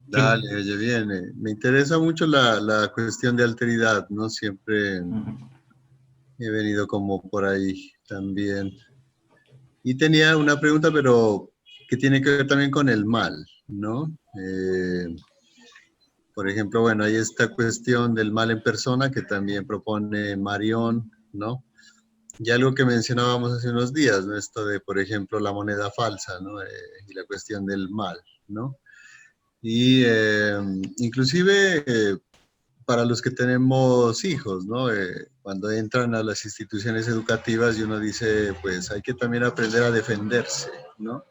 Dale, oye, bien. Me interesa mucho la cuestión de alteridad, ¿no? Siempre he venido como por ahí también. Y tenía una pregunta, pero que tiene que ver también con el mal, ¿no? Por ejemplo, bueno, hay esta cuestión del mal en persona que también propone Marión, ¿no? Y algo que mencionábamos hace unos días, ¿no? Esto de, por ejemplo, la moneda falsa, ¿no? Y la cuestión del mal, ¿no? Y inclusive para los que tenemos hijos, ¿no? Cuando entran a las instituciones educativas y uno dice, pues hay que también aprender a defenderse, ¿no?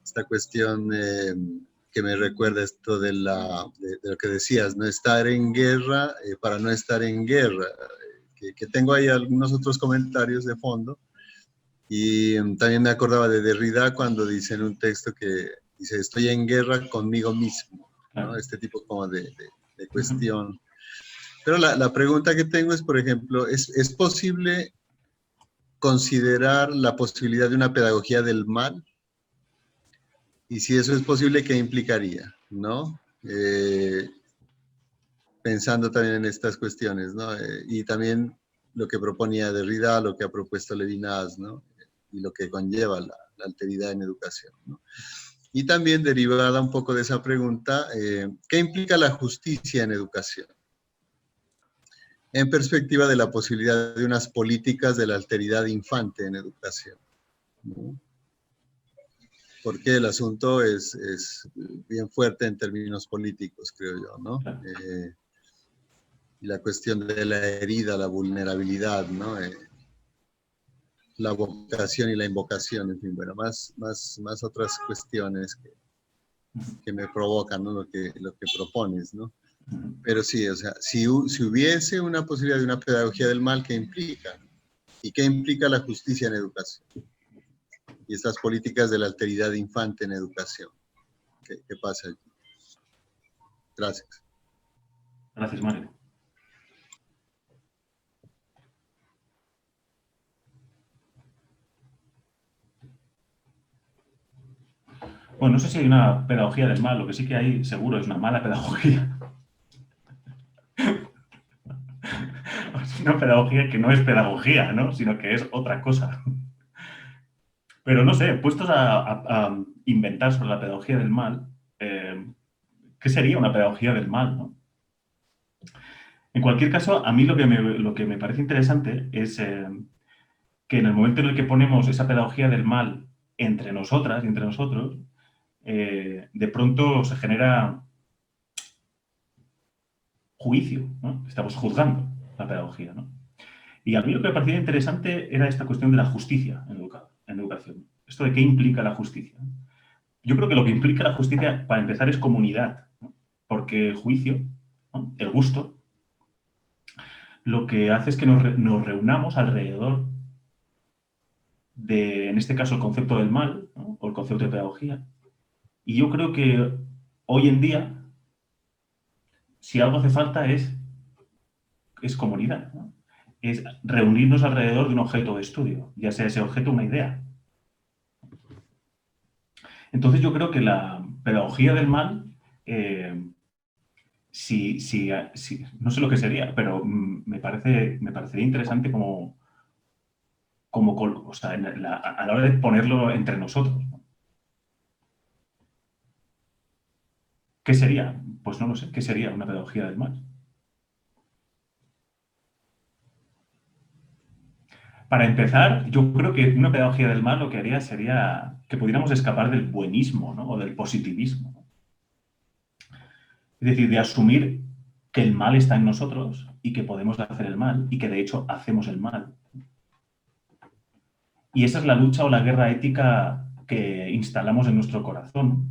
Esta cuestión que me recuerda esto de lo que decías, no estar en guerra para no estar en guerra, que tengo ahí algunos otros comentarios de fondo. Y también me acordaba de Derrida cuando dice en un texto que dice, estoy en guerra conmigo mismo, ¿no? Este tipo como de cuestión. Pero la pregunta que tengo es, por ejemplo, ¿es posible considerar la posibilidad de una pedagogía del mal? Y si eso es posible, ¿qué implicaría? ¿No? Pensando también en estas cuestiones, ¿no? Y también lo que proponía Derrida, lo que ha propuesto Levinas, ¿no? Y lo que conlleva la alteridad en educación, ¿no? Y también derivada un poco de esa pregunta, ¿qué implica la justicia en educación? En perspectiva de la posibilidad de unas políticas de la alteridad infante en educación, ¿no? porque el asunto es bien fuerte en términos políticos, creo yo, ¿no? Y la cuestión de la herida, la vulnerabilidad, ¿no? La vocación y la invocación, en fin, bueno, más otras cuestiones que me provocan, ¿no? Lo que propones, ¿no? Pero sí, o sea, si hubiese una posibilidad de una pedagogía del mal, ¿qué implica? ¿Y qué implica la justicia en educación? Y estas políticas de la alteridad infante en educación. ¿Qué pasa allí? Gracias. Gracias, Mario. Bueno, no sé si hay una pedagogía del mal, lo que sí que hay seguro es una mala pedagogía. Una pedagogía que no es pedagogía, ¿no? Sino que es otra cosa. Pero no sé, puestos a inventar sobre la pedagogía del mal, ¿qué sería una pedagogía del mal, no? En cualquier caso, a mí lo que me parece interesante es que en el momento en el que ponemos esa pedagogía del mal entre nosotras y entre nosotros, de pronto se genera juicio, ¿no? Estamos juzgando la pedagogía, ¿no? Y a mí lo que me parecía interesante era esta cuestión de la justicia en educación. Esto de qué implica la justicia. Yo creo que lo que implica la justicia, para empezar, es comunidad, ¿no? Porque el juicio, ¿no? El gusto, lo que hace es que nos reunamos alrededor de, en este caso, el concepto del mal, ¿no? O el concepto de pedagogía. Y yo creo que hoy en día, si algo hace falta es comunidad, ¿no? Es reunirnos alrededor de un objeto de estudio, ya sea ese objeto una idea. Entonces yo creo que la pedagogía del mal, no sé lo que sería, pero me parecería interesante o sea, a la hora de ponerlo entre nosotros, ¿no? ¿Qué sería? Pues no lo sé, ¿qué sería una pedagogía del mal? Para empezar, yo creo que una pedagogía del mal lo que haría sería que pudiéramos escapar del buenismo, ¿no? O del positivismo, ¿no? Es decir, de asumir que el mal está en nosotros y que podemos hacer el mal y que de hecho hacemos el mal. Y esa es la lucha o la guerra ética que instalamos en nuestro corazón,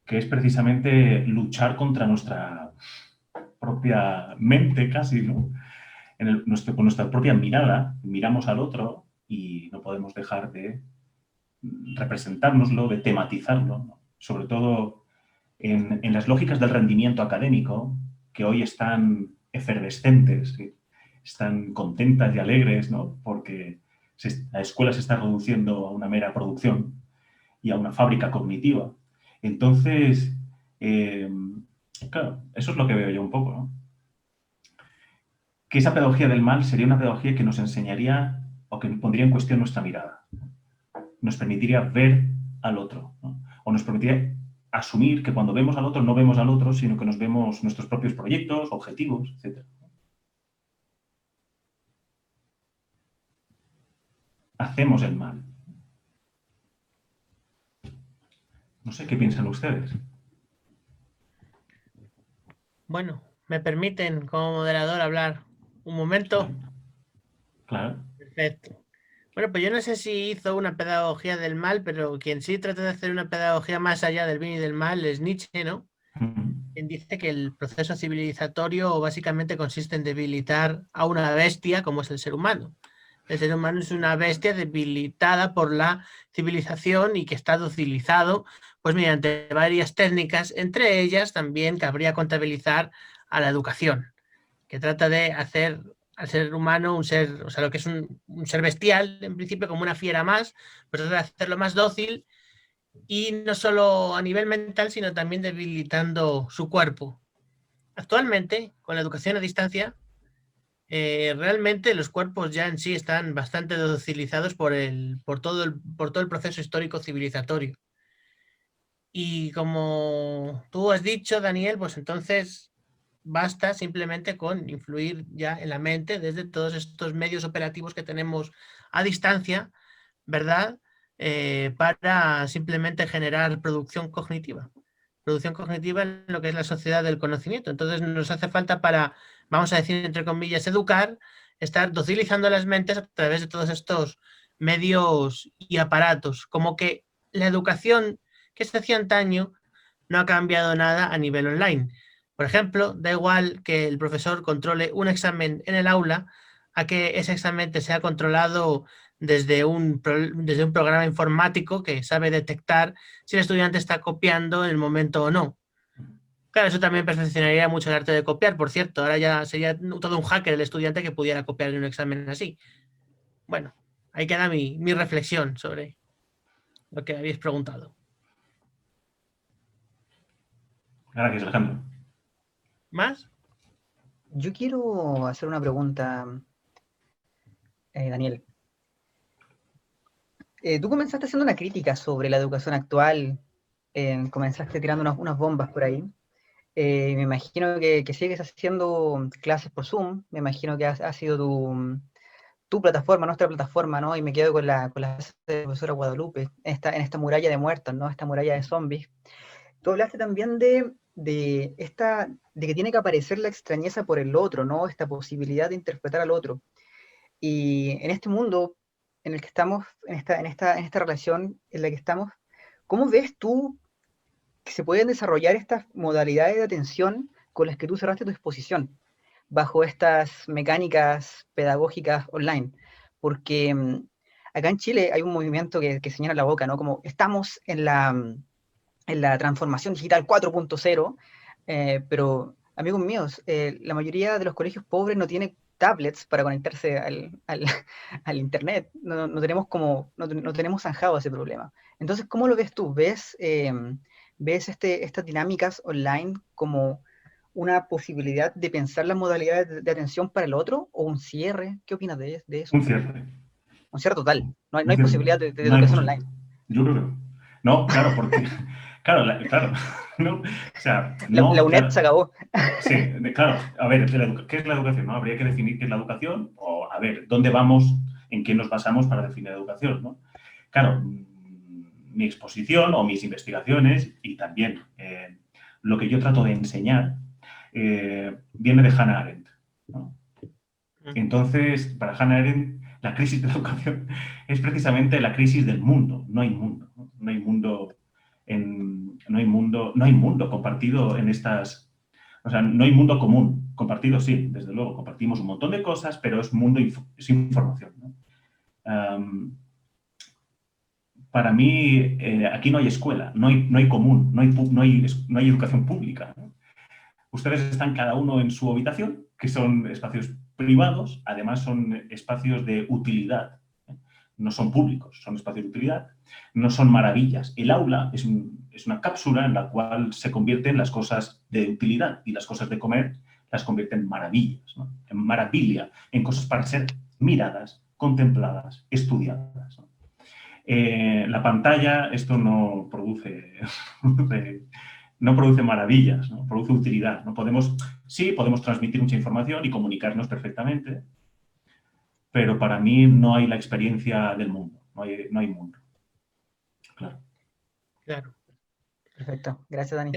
que es precisamente luchar contra nuestra propia mente casi, ¿no? Con nuestra propia mirada, miramos al otro y no podemos dejar de representárnoslo, de tematizarlo, ¿no? Sobre todo en las lógicas del rendimiento académico, que hoy están efervescentes, ¿sí? Están contentas y alegres, ¿no? Porque la escuela se está reduciendo a una mera producción y a una fábrica cognitiva. Entonces, claro, eso es lo que veo yo un poco, ¿no? Que esa pedagogía del mal sería una pedagogía que nos enseñaría o que pondría en cuestión nuestra mirada. Nos permitiría ver al otro, ¿no? O nos permitiría asumir que cuando vemos al otro no vemos al otro, sino que nos vemos nuestros propios proyectos, objetivos, etc. Hacemos el mal. No sé qué piensan ustedes. Bueno, ¿me permiten como moderador hablar un momento? Claro. Perfecto. Bueno, pues yo no sé si hizo una pedagogía del mal, pero quien sí trata de hacer una pedagogía más allá del bien y del mal es Nietzsche, ¿no? Quien dice que el proceso civilizatorio básicamente consiste en debilitar a una bestia como es el ser humano. El ser humano es una bestia debilitada por la civilización y que está docilizado pues mediante varias técnicas, entre ellas también cabría contabilizar a la educación, que trata de hacer al ser humano un ser, o sea, lo que es un ser bestial, en principio como una fiera más, pues trata de hacerlo más dócil y no solo a nivel mental, sino también debilitando su cuerpo. Actualmente, con la educación a distancia, realmente los cuerpos ya en sí están bastante docilizados por todo el proceso histórico civilizatorio. Y como tú has dicho, Daniel, pues entonces basta simplemente con influir ya en la mente desde todos estos medios operativos que tenemos a distancia, ¿verdad? para simplemente generar producción cognitiva en lo que es la sociedad del conocimiento. Entonces nos hace falta para, vamos a decir entre comillas, educar, estar docilizando las mentes a través de todos estos medios y aparatos, como que la educación que se hacía antaño no ha cambiado nada a nivel online. Por ejemplo, da igual que el profesor controle un examen en el aula a que ese examen te sea controlado desde un programa informático que sabe detectar si el estudiante está copiando en el momento o no. Claro, eso también perfeccionaría mucho el arte de copiar, por cierto. Ahora ya sería todo un hacker el estudiante que pudiera copiar en un examen así. Bueno, ahí queda mi reflexión sobre lo que habéis preguntado. Gracias, Alejandro. ¿Más? Yo quiero hacer una pregunta, Daniel. Tú comenzaste haciendo una crítica sobre la educación actual, comenzaste tirando unas bombas por ahí. Me imagino que sigues haciendo clases por Zoom, me imagino que ha sido tu plataforma, nuestra plataforma, ¿no? Y me quedo con la clase de la profesora Guadalupe, en esta muralla de muertos, ¿no? Esta muralla de zombies. Tú hablaste también de que tiene que aparecer la extrañeza por el otro, ¿no? Esta posibilidad de interpretar al otro. Y en este mundo en el que estamos, en esta relación en la que estamos, ¿cómo ves tú que se pueden desarrollar estas modalidades de atención con las que tú cerraste tu exposición bajo estas mecánicas pedagógicas online? Porque acá en Chile hay un movimiento que señala la boca, ¿no? Como estamos en la transformación digital 4.0, pero amigos míos, la mayoría de los colegios pobres no tiene tablets para conectarse al internet, no tenemos no tenemos zanjado ese problema. Entonces, ¿cómo lo ves tú? ¿Ves estas dinámicas online como una posibilidad de pensar las modalidades de atención para el otro o un cierre? ¿Qué opinas de eso? Un cierre. Un cierre total. No hay Un cierre. posibilidad de No hay educación posibilidad. online. Yo creo que no. No, claro, porque... Claro, claro. No, o sea, La UNED claro, se acabó. Sí, claro. A ver, ¿qué es la educación? ¿No? Habría que definir qué es la educación o, a ver, dónde vamos, en qué nos basamos para definir educación, ¿no? Claro, mi exposición o mis investigaciones y también lo que yo trato de enseñar viene de Hannah Arendt, ¿no? Entonces, para Hannah Arendt, la crisis de la educación es precisamente la crisis del mundo. No hay mundo, ¿no? No hay mundo compartido en estas... O sea, no hay mundo común. Compartido, sí, desde luego. Compartimos un montón de cosas, pero es mundo, es información, ¿no? Para mí, aquí no hay escuela, no hay común, no hay educación pública, ¿no? Ustedes están cada uno en su habitación, que son espacios privados, además son espacios de utilidad, ¿eh? No son públicos, son espacios de utilidad, no son maravillas. El aula es una cápsula en la cual se convierten las cosas de utilidad y las cosas de comer las convierten en maravillas, ¿no? En maravilla, en cosas para ser miradas, contempladas, estudiadas, ¿no? La pantalla, esto no produce maravillas, ¿no? Produce utilidad. ¿No? Podemos transmitir mucha información y comunicarnos perfectamente, pero para mí no hay la experiencia del mundo, no hay mundo. Claro. Claro. Perfecto. Gracias, Dani.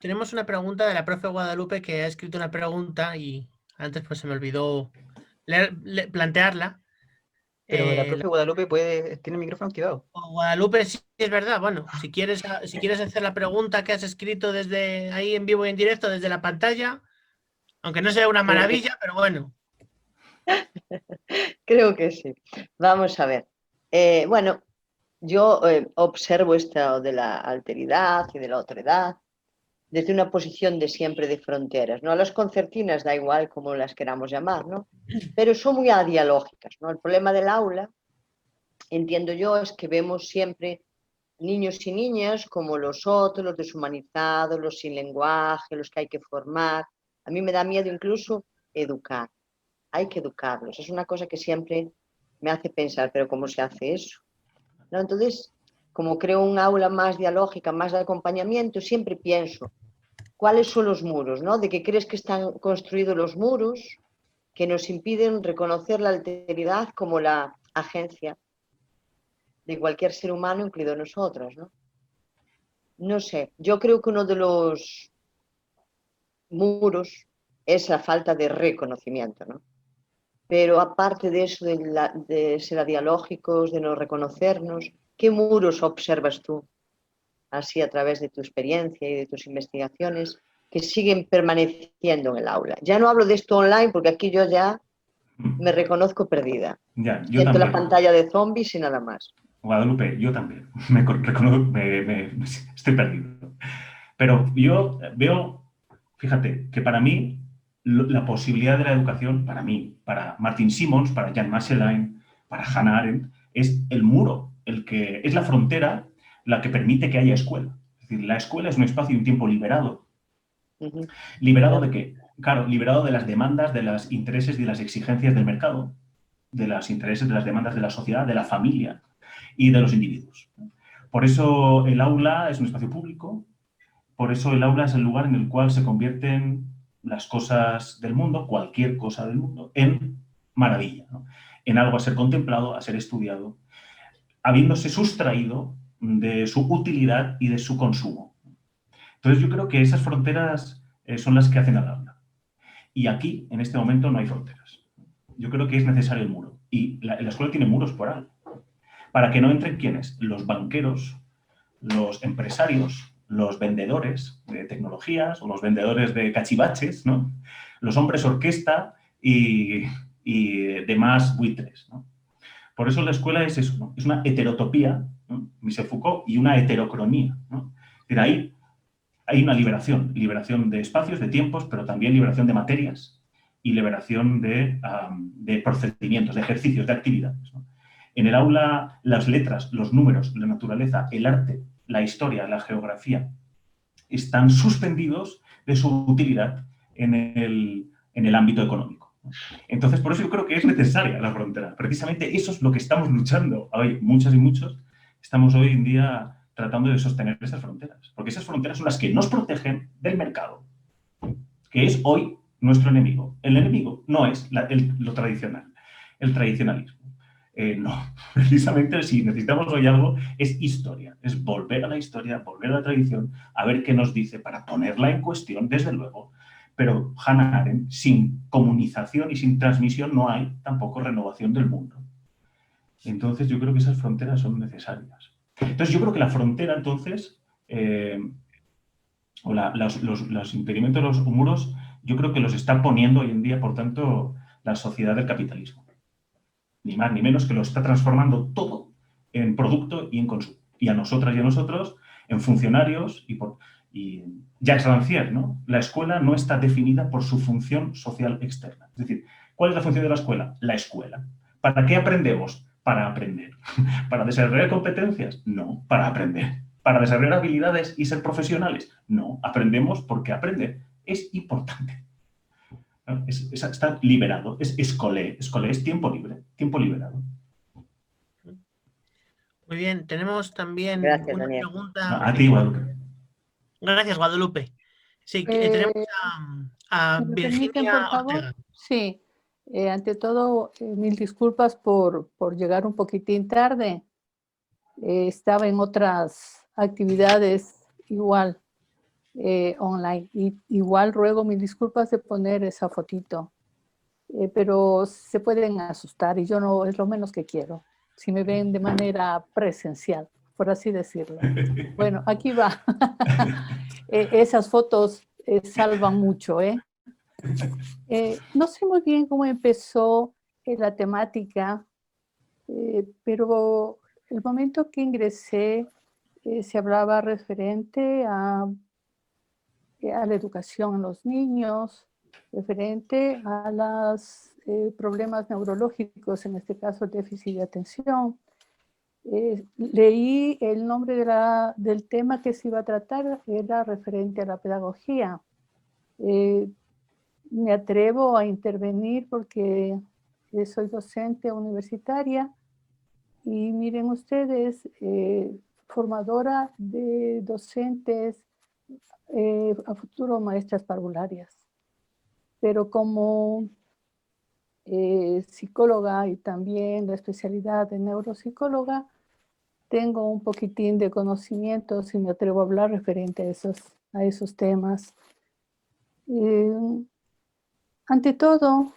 Tenemos una pregunta de la profe Guadalupe que ha escrito una pregunta y antes pues se me olvidó plantearla. Pero la profe Guadalupe tiene el micrófono activado. Guadalupe, sí, es verdad. Bueno, si quieres hacer la pregunta que has escrito desde ahí en vivo y en directo, desde la pantalla, aunque no sea una maravilla, pero bueno. Creo que sí. Vamos a ver. Bueno, yo observo esto de la alteridad y de la otredad desde una posición de siempre de fronteras, ¿no? Las concertinas da igual como las queramos llamar, ¿no? Pero son muy adialógicas, ¿no? El problema del aula, entiendo yo, es que vemos siempre niños y niñas como los otros, los deshumanizados, los sin lenguaje, los que hay que formar. A mí me da miedo incluso educar. Hay que educarlos. Es una cosa que siempre me hace pensar, pero ¿cómo se hace eso? ¿No? Entonces, como creo un aula más dialógica, más de acompañamiento, siempre pienso, ¿cuáles son los muros? ¿No? ¿De qué crees que están construidos los muros que nos impiden reconocer la alteridad como la agencia de cualquier ser humano, incluido nosotros, ¿no? No sé, yo creo que uno de los muros es la falta de reconocimiento, ¿no? Pero aparte de eso, de ser dialógicos, de no reconocernos, ¿qué muros observas tú, así a través de tu experiencia y de tus investigaciones, que siguen permaneciendo en el aula? Ya no hablo de esto online, porque aquí yo ya me reconozco perdida. Ya, yo Siento la también. pantalla de zombies y nada más. Guadalupe, yo también. Me reconozco, estoy perdido. Pero yo veo, fíjate, que para mí la posibilidad de la educación, para mí, para Martin Simmons, para Jan Maselайн, para Hannah Arendt, es el muro, es la frontera la que permite que haya escuela. Es decir, la escuela es un espacio y un tiempo liberado. ¿Liberado de qué? Claro, liberado de las demandas, de los intereses y de las exigencias del mercado, de los intereses, de las demandas de la sociedad, de la familia y de los individuos. Por eso el aula es un espacio público, por eso el aula es el lugar en el cual se convierten las cosas del mundo, cualquier cosa del mundo, en maravilla, ¿no? En algo a ser contemplado, a ser estudiado, habiéndose sustraído de su utilidad y de su consumo. Entonces yo creo que esas fronteras son las que hacen al aula. Y aquí, en este momento, no hay fronteras. Yo creo que es necesario el muro. Y la escuela tiene muros por algo. Para que no entren, ¿quiénes? Los banqueros, los empresarios, los vendedores de tecnologías o los vendedores de cachivaches, ¿no? Los hombres orquesta y demás buitres, ¿no? Por eso la escuela es eso, ¿no? Es una heterotopía, ¿no? Michel Foucault, y una heterocronía, ¿no? Es decir, ahí hay una liberación de espacios, de tiempos, pero también liberación de materias y liberación de procedimientos, de ejercicios, de actividades, ¿no? En el aula, las letras, los números, la naturaleza, el arte, la historia, la geografía, están suspendidos de su utilidad en el ámbito económico. Entonces, por eso yo creo que es necesaria la frontera. Precisamente eso es lo que estamos luchando hoy, muchas y muchos. Estamos hoy en día tratando de sostener esas fronteras, porque esas fronteras son las que nos protegen del mercado, que es hoy nuestro enemigo. El enemigo no es lo tradicional, el tradicionalismo. No, precisamente si necesitamos hoy algo, es historia, es volver a la historia, volver a la tradición, a ver qué nos dice para ponerla en cuestión, desde luego. Pero Hannah Arendt, sin comunicación y sin transmisión no hay tampoco renovación del mundo. Entonces yo creo que esas fronteras son necesarias. Entonces yo creo que la frontera, entonces, o los impedimentos, los muros, yo creo que los está poniendo hoy en día, por tanto, la sociedad del capitalismo. Ni más ni menos, que lo está transformando todo en producto y en consumo. Y a nosotras y a nosotros en funcionarios y Jacques Rancière, ¿no? La escuela no está definida por su función social externa. Es decir, ¿cuál es la función de la escuela? La escuela. ¿Para qué aprendemos? Para aprender. ¿Para desarrollar competencias? No, para aprender. ¿Para desarrollar habilidades y ser profesionales? No, aprendemos porque aprender es importante. Está liberado, es escolé es tiempo libre, tiempo liberado. Muy bien, tenemos también Gracias, una Daniel. pregunta. A ti, Guadalupe. Gracias, Guadalupe. Sí, tenemos a Si me permiten, Virginia por favor. Ortega. Sí, ante todo, mil disculpas por llegar un poquitín tarde. Estaba en otras actividades igual online. Y igual ruego mil disculpas de poner esa fotito. Pero se pueden asustar y yo no, es lo menos que quiero. Si me ven de manera presencial, por así decirlo. Bueno, aquí va. Esas fotos salvan mucho, ¿eh? No sé muy bien cómo empezó la temática, pero el momento que ingresé se hablaba referente a la educación en los niños, referente a los problemas neurológicos, en este caso el déficit de atención. Leí el nombre del tema que se iba a tratar, era referente a la pedagogía. Me atrevo a intervenir porque soy docente universitaria y miren ustedes, formadora de docentes a futuro maestras parvularias. Pero como psicóloga y también la especialidad de neuropsicóloga, tengo un poquitín de conocimiento, si me atrevo a hablar referente a esos temas. Ante todo,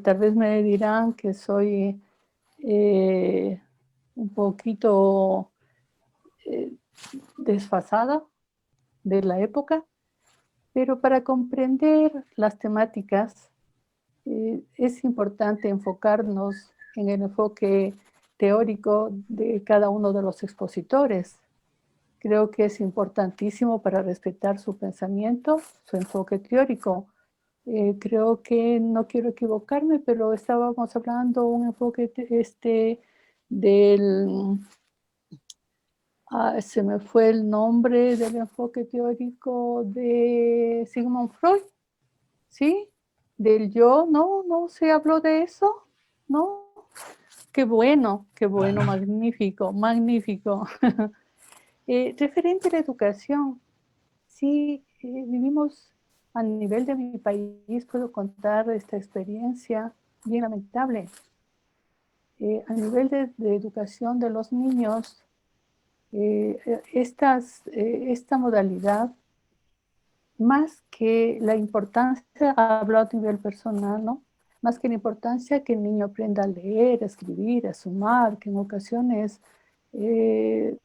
tal vez me dirán que soy un poquito desfasada de la época, pero para comprender las temáticas es importante enfocarnos en el enfoque teórico de cada uno de los expositores. Creo que es importantísimo para respetar su pensamiento, su enfoque teórico. Creo que, no quiero equivocarme, pero estábamos hablando un enfoque del... se me fue el nombre del enfoque teórico de Sigmund Freud, ¿sí? Del yo, no se habló de eso, ¿no? Qué bueno, magnífico, magnífico. Referente a la educación, sí, vivimos a nivel de mi país, puedo contar esta experiencia bien lamentable. A nivel de educación de los niños, esta modalidad, más que la importancia, hablo a nivel personal, ¿no? Más que la importancia que el niño aprenda a leer, a escribir, a sumar, que en ocasiones se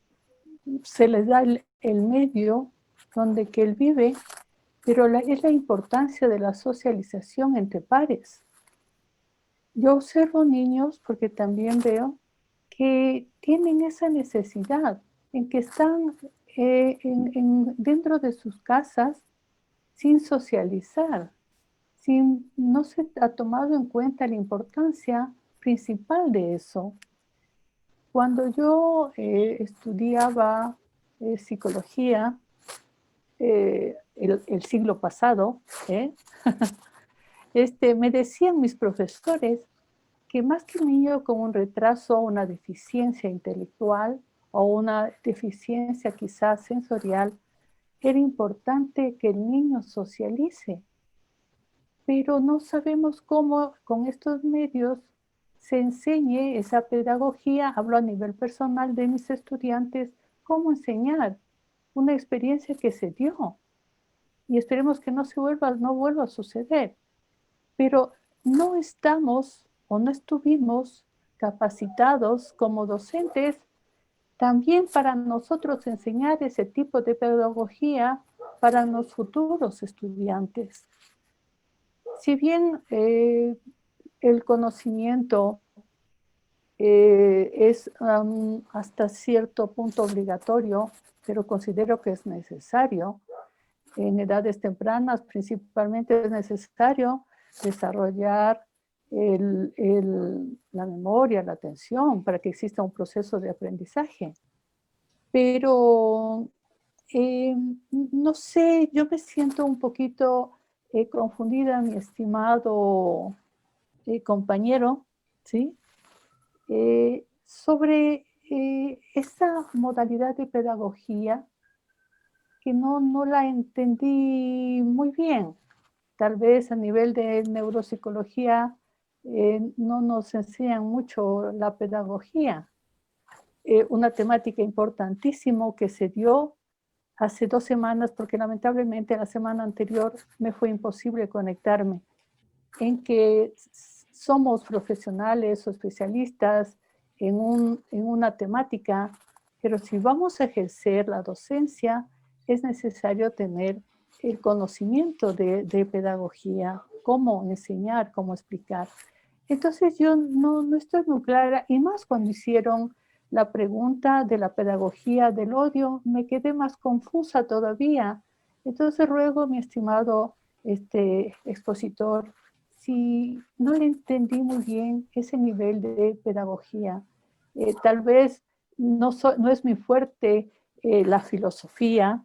les da el medio donde que él vive, pero es la importancia de la socialización entre pares. Yo observo niños porque también veo que tienen esa necesidad en que están dentro de sus casas sin socializar, no se ha tomado en cuenta la importancia principal de eso. Cuando yo estudiaba psicología, el siglo pasado, me decían mis profesores que más que un niño con un retraso, una deficiencia intelectual o una deficiencia quizás sensorial, era importante que el niño socialice, pero no sabemos cómo con estos medios se enseñe esa pedagogía. Hablo a nivel personal de mis estudiantes, cómo enseñar una experiencia que se dio. Y esperemos que no vuelva a suceder. Pero no estamos o no estuvimos capacitados como docentes también para nosotros enseñar ese tipo de pedagogía para los futuros estudiantes. Si bien el conocimiento es hasta cierto punto obligatorio, pero considero que es necesario, en edades tempranas principalmente es necesario desarrollar la memoria, la atención, para que exista un proceso de aprendizaje. Pero no sé, yo me siento un poquito confundida, mi estimado compañero, ¿sí? Sobre esta modalidad de pedagogía que no la entendí muy bien. Tal vez a nivel de neuropsicología no nos enseñan mucho la pedagogía. Una temática importantísima que se dio hace 2 semanas, porque lamentablemente la semana anterior me fue imposible conectarme, en que somos profesionales o especialistas en una temática, pero si vamos a ejercer la docencia, es necesario tener el conocimiento de pedagogía, cómo enseñar, cómo explicar. Entonces yo no estoy muy clara, y más cuando hicieron la pregunta de la pedagogía del odio, me quedé más confusa todavía. Entonces ruego, mi estimado expositor, si no le entendí muy bien ese nivel de pedagogía, tal vez no es muy fuerte la filosofía,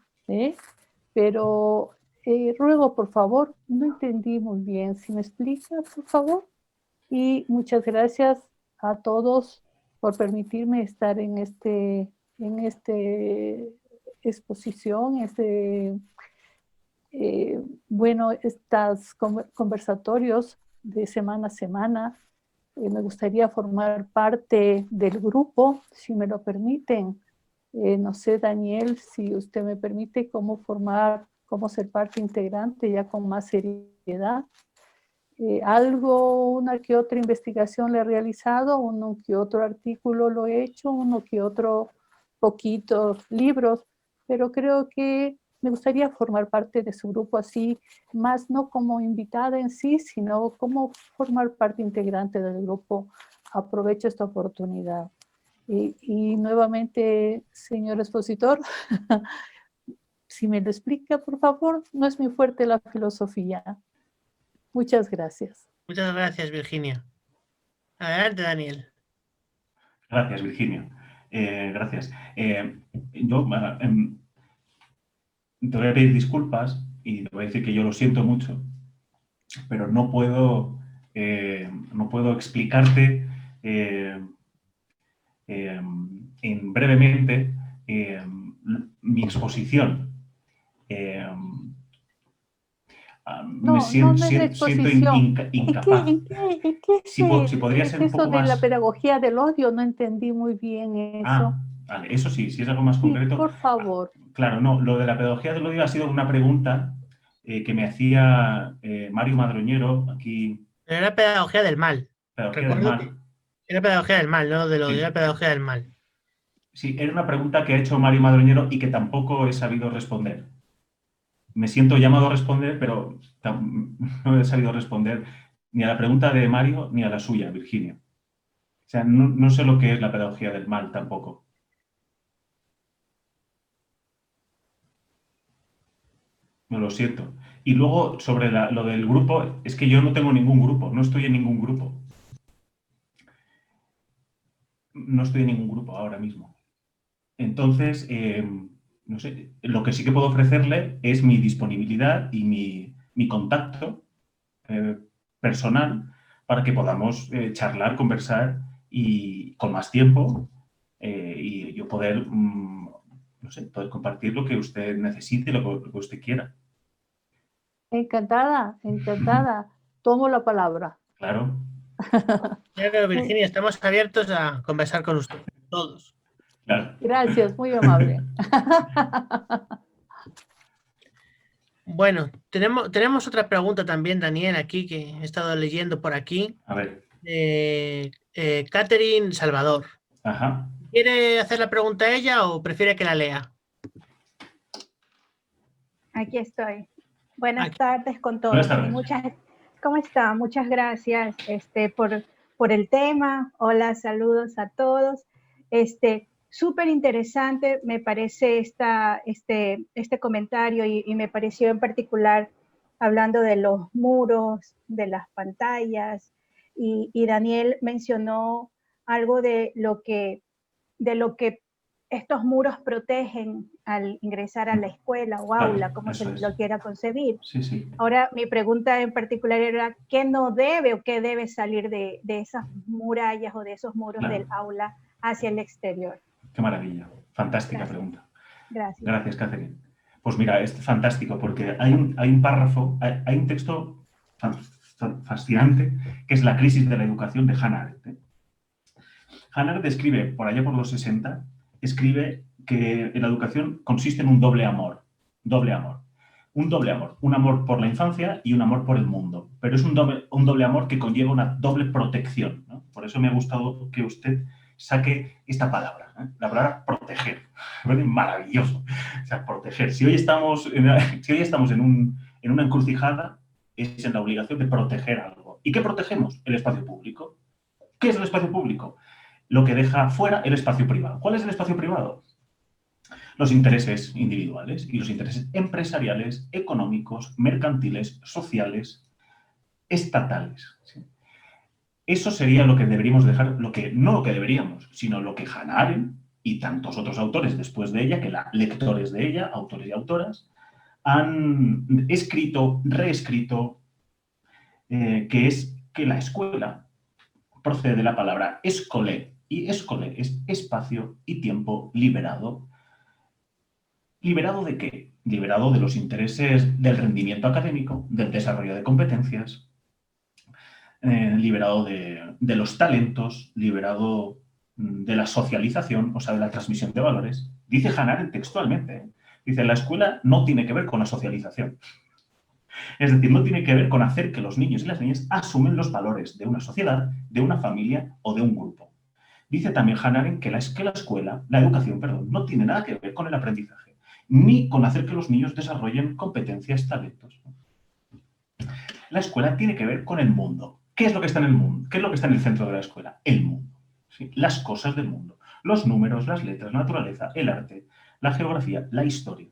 pero ruego, por favor, no entendí muy bien. Si me explica, por favor. Y muchas gracias a todos por permitirme estar en exposición, bueno, estos conversatorios de semana a semana. me gustaría formar parte del grupo, si me lo permiten. No sé, Daniel, si usted me permite, cómo ser parte integrante ya con más seriedad. Una que otra investigación le he realizado, uno que otro artículo lo he hecho, uno que otro poquitos libros, pero creo que me gustaría formar parte de su grupo así, más no como invitada en sí, sino como formar parte integrante del grupo. Aprovecho esta oportunidad. Y nuevamente, señor expositor, si me lo explica, por favor, no es muy fuerte la filosofía. Muchas gracias. Muchas gracias, Virginia. Adelante, Daniel. Gracias, Virginia. Gracias. Te voy a pedir disculpas y te voy a decir que yo lo siento mucho, pero no puedo explicarte brevemente mi exposición. No es la exposición. Incapaz. ¿En qué Si podría ser un poco eso de más... la pedagogía del odio? No entendí muy bien eso. Vale, eso sí, si es algo más Sí, concreto. por favor. Claro, no, lo de la pedagogía del odio ha sido una pregunta que me hacía Mario Madroñero aquí. Pero era pedagogía del mal. Pedagogía del mal. Era pedagogía del mal, no del odio, Sí. Era pedagogía del mal. Sí, era una pregunta que ha hecho Mario Madroñero y que tampoco he sabido responder. Me siento llamado a responder, pero no he sabido responder ni a la pregunta de Mario ni a la suya, Virginia. O sea, no sé lo que es la pedagogía del mal tampoco. Me lo siento. Y luego, sobre lo del grupo, es que yo no tengo ningún grupo, no estoy en ningún grupo. No estoy en ningún grupo ahora mismo. Entonces, no sé, lo que sí que puedo ofrecerle es mi disponibilidad y mi contacto personal para que podamos charlar, conversar y con más tiempo y yo poder, no sé, poder compartir lo que usted necesite, lo que usted quiera. Encantada, encantada. Tomo la palabra. Claro. Claro, Virginia, estamos abiertos a conversar con usted, todos. Claro. Gracias, muy amable. Bueno, tenemos otra pregunta también, Daniel, aquí, que he estado leyendo por aquí. A ver. Catherine Salvador. Ajá. ¿Quiere hacer la pregunta ella o prefiere que la lea? Aquí estoy. Buenas tardes con todos. Buenas tardes. ¿Cómo está? Muchas gracias por el tema. Hola, saludos a todos. Súper interesante me parece este comentario y me pareció en particular hablando de los muros, de las pantallas y Daniel mencionó algo de lo que estos muros protegen al ingresar a la escuela o aula, como se lo quiera concebir. Sí, sí. Ahora, mi pregunta en particular era, ¿qué no debe o qué debe salir de esas murallas o de esos muros del aula hacia el exterior? Qué maravilla. Fantástica pregunta. Gracias. Gracias, Catherine. Pues mira, es fantástico porque hay un párrafo, hay un texto fascinante que es La crisis de la educación de Hannah Arendt. Hannah Arendt escribe, por allá por los 60, escribe que la educación consiste en un doble amor. Doble amor. Un doble amor. Un amor por la infancia y un amor por el mundo. Pero es un doble amor que conlleva una doble protección, ¿no? Por eso me ha gustado que usted saque esta palabra, la palabra proteger. Maravilloso. O sea, proteger. Si hoy estamos en una encrucijada, es en la obligación de proteger algo. ¿Y qué protegemos? El espacio público. ¿Qué es el espacio público? Lo que deja fuera el espacio privado. ¿Cuál es el espacio privado? Los intereses individuales y los intereses empresariales, económicos, mercantiles, sociales, estatales. ¿Sí? Eso sería lo que deberíamos dejar, no lo que deberíamos, sino lo que Hannah Arendt y tantos otros autores después de ella, lectores de ella, autores y autoras, han escrito, reescrito, que es que la escuela procede de la palabra escolé, y escolé es espacio y tiempo liberado. ¿Liberado de qué? Liberado de los intereses del rendimiento académico, del desarrollo de competencias, liberado de los talentos, liberado de la socialización, o sea, de la transmisión de valores. Dice Hannah Arendt textualmente, dice, la escuela no tiene que ver con la socialización. Es decir, no tiene que ver con hacer que los niños y las niñas asumen los valores de una sociedad, de una familia o de un grupo. Dice también Hannah Arendt que la educación, no tiene nada que ver con el aprendizaje, ni con hacer que los niños desarrollen competencias, talentos. La escuela tiene que ver con el mundo. ¿Qué es lo que está en el mundo? ¿Qué es lo que está en el centro de la escuela? El mundo. ¿Sí? Las cosas del mundo. Los números, las letras, la naturaleza, el arte, la geografía, la historia.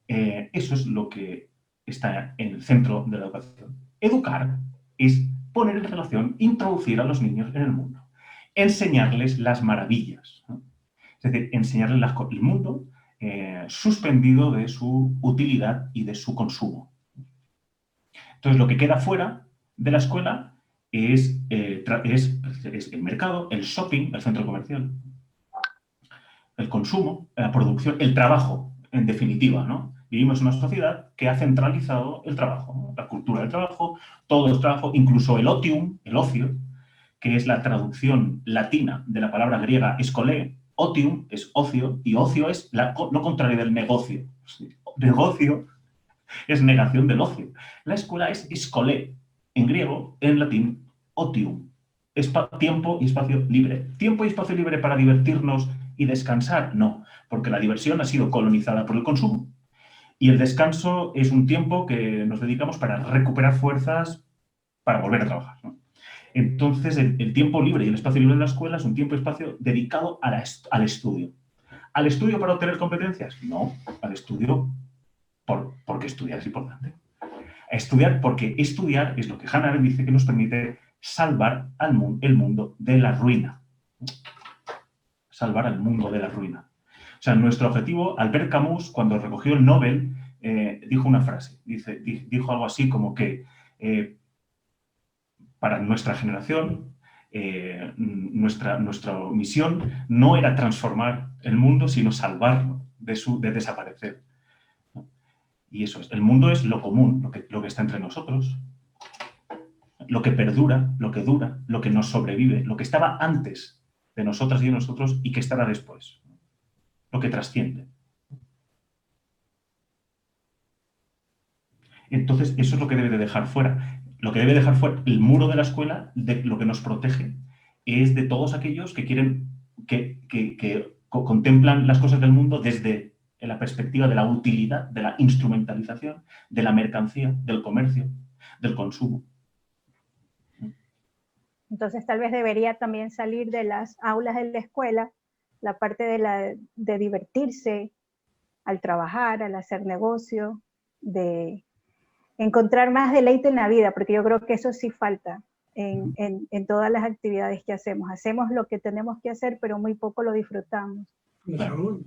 Eso es lo que está en el centro de la educación. Educar es poner en relación, introducir a los niños en el mundo. Enseñarles las maravillas, ¿no? Es decir, enseñarles el mundo suspendido de su utilidad y de su consumo. Entonces, lo que queda fuera de la escuela es el mercado, el shopping, el centro comercial, el consumo, la producción, el trabajo, en definitiva, ¿no? Vivimos en una sociedad que ha centralizado el trabajo, ¿no? La cultura del trabajo, todo el trabajo, incluso el otium, el ocio, que es la traducción latina de la palabra griega escolé. Otium es ocio y ocio es lo contrario del negocio. Negocio es negación del ocio. La escuela es escolé, en griego, en latín, otium. Tiempo y espacio libre. ¿Tiempo y espacio libre para divertirnos y descansar? No, porque la diversión ha sido colonizada por el consumo. Y el descanso es un tiempo que nos dedicamos para recuperar fuerzas para volver a trabajar, ¿no? Entonces, el tiempo libre y el espacio libre de la escuela es un tiempo y espacio dedicado al estudio. ¿Al estudio para obtener competencias? No, al estudio porque estudiar es importante. Estudiar porque estudiar es lo que Hannah Arendt dice que nos permite salvar el mundo de la ruina. Salvar al mundo de la ruina. O sea, nuestro objetivo, Albert Camus, cuando recogió el Nobel, dijo una frase. Dijo algo así como que para nuestra generación, nuestra misión no era transformar el mundo, sino salvarlo de desaparecer. Y eso es, el mundo es lo común, lo que está entre nosotros, lo que perdura, lo que dura, lo que nos sobrevive, lo que estaba antes de nosotras y de nosotros y que estará después, lo que trasciende. Entonces, eso es lo que debe de dejar fuera. Lo que debe dejar fuera el muro de la escuela, de lo que nos protege, es de todos aquellos que quieren, que contemplan las cosas del mundo desde la perspectiva de la utilidad, de la instrumentalización, de la mercancía, del comercio, del consumo. Entonces tal vez debería también salir de las aulas de la escuela la parte de divertirse al trabajar, al hacer negocio, de encontrar más deleite en la vida, porque yo creo que eso sí falta en todas las actividades que hacemos. Hacemos lo que tenemos que hacer, pero muy poco lo disfrutamos. Claro.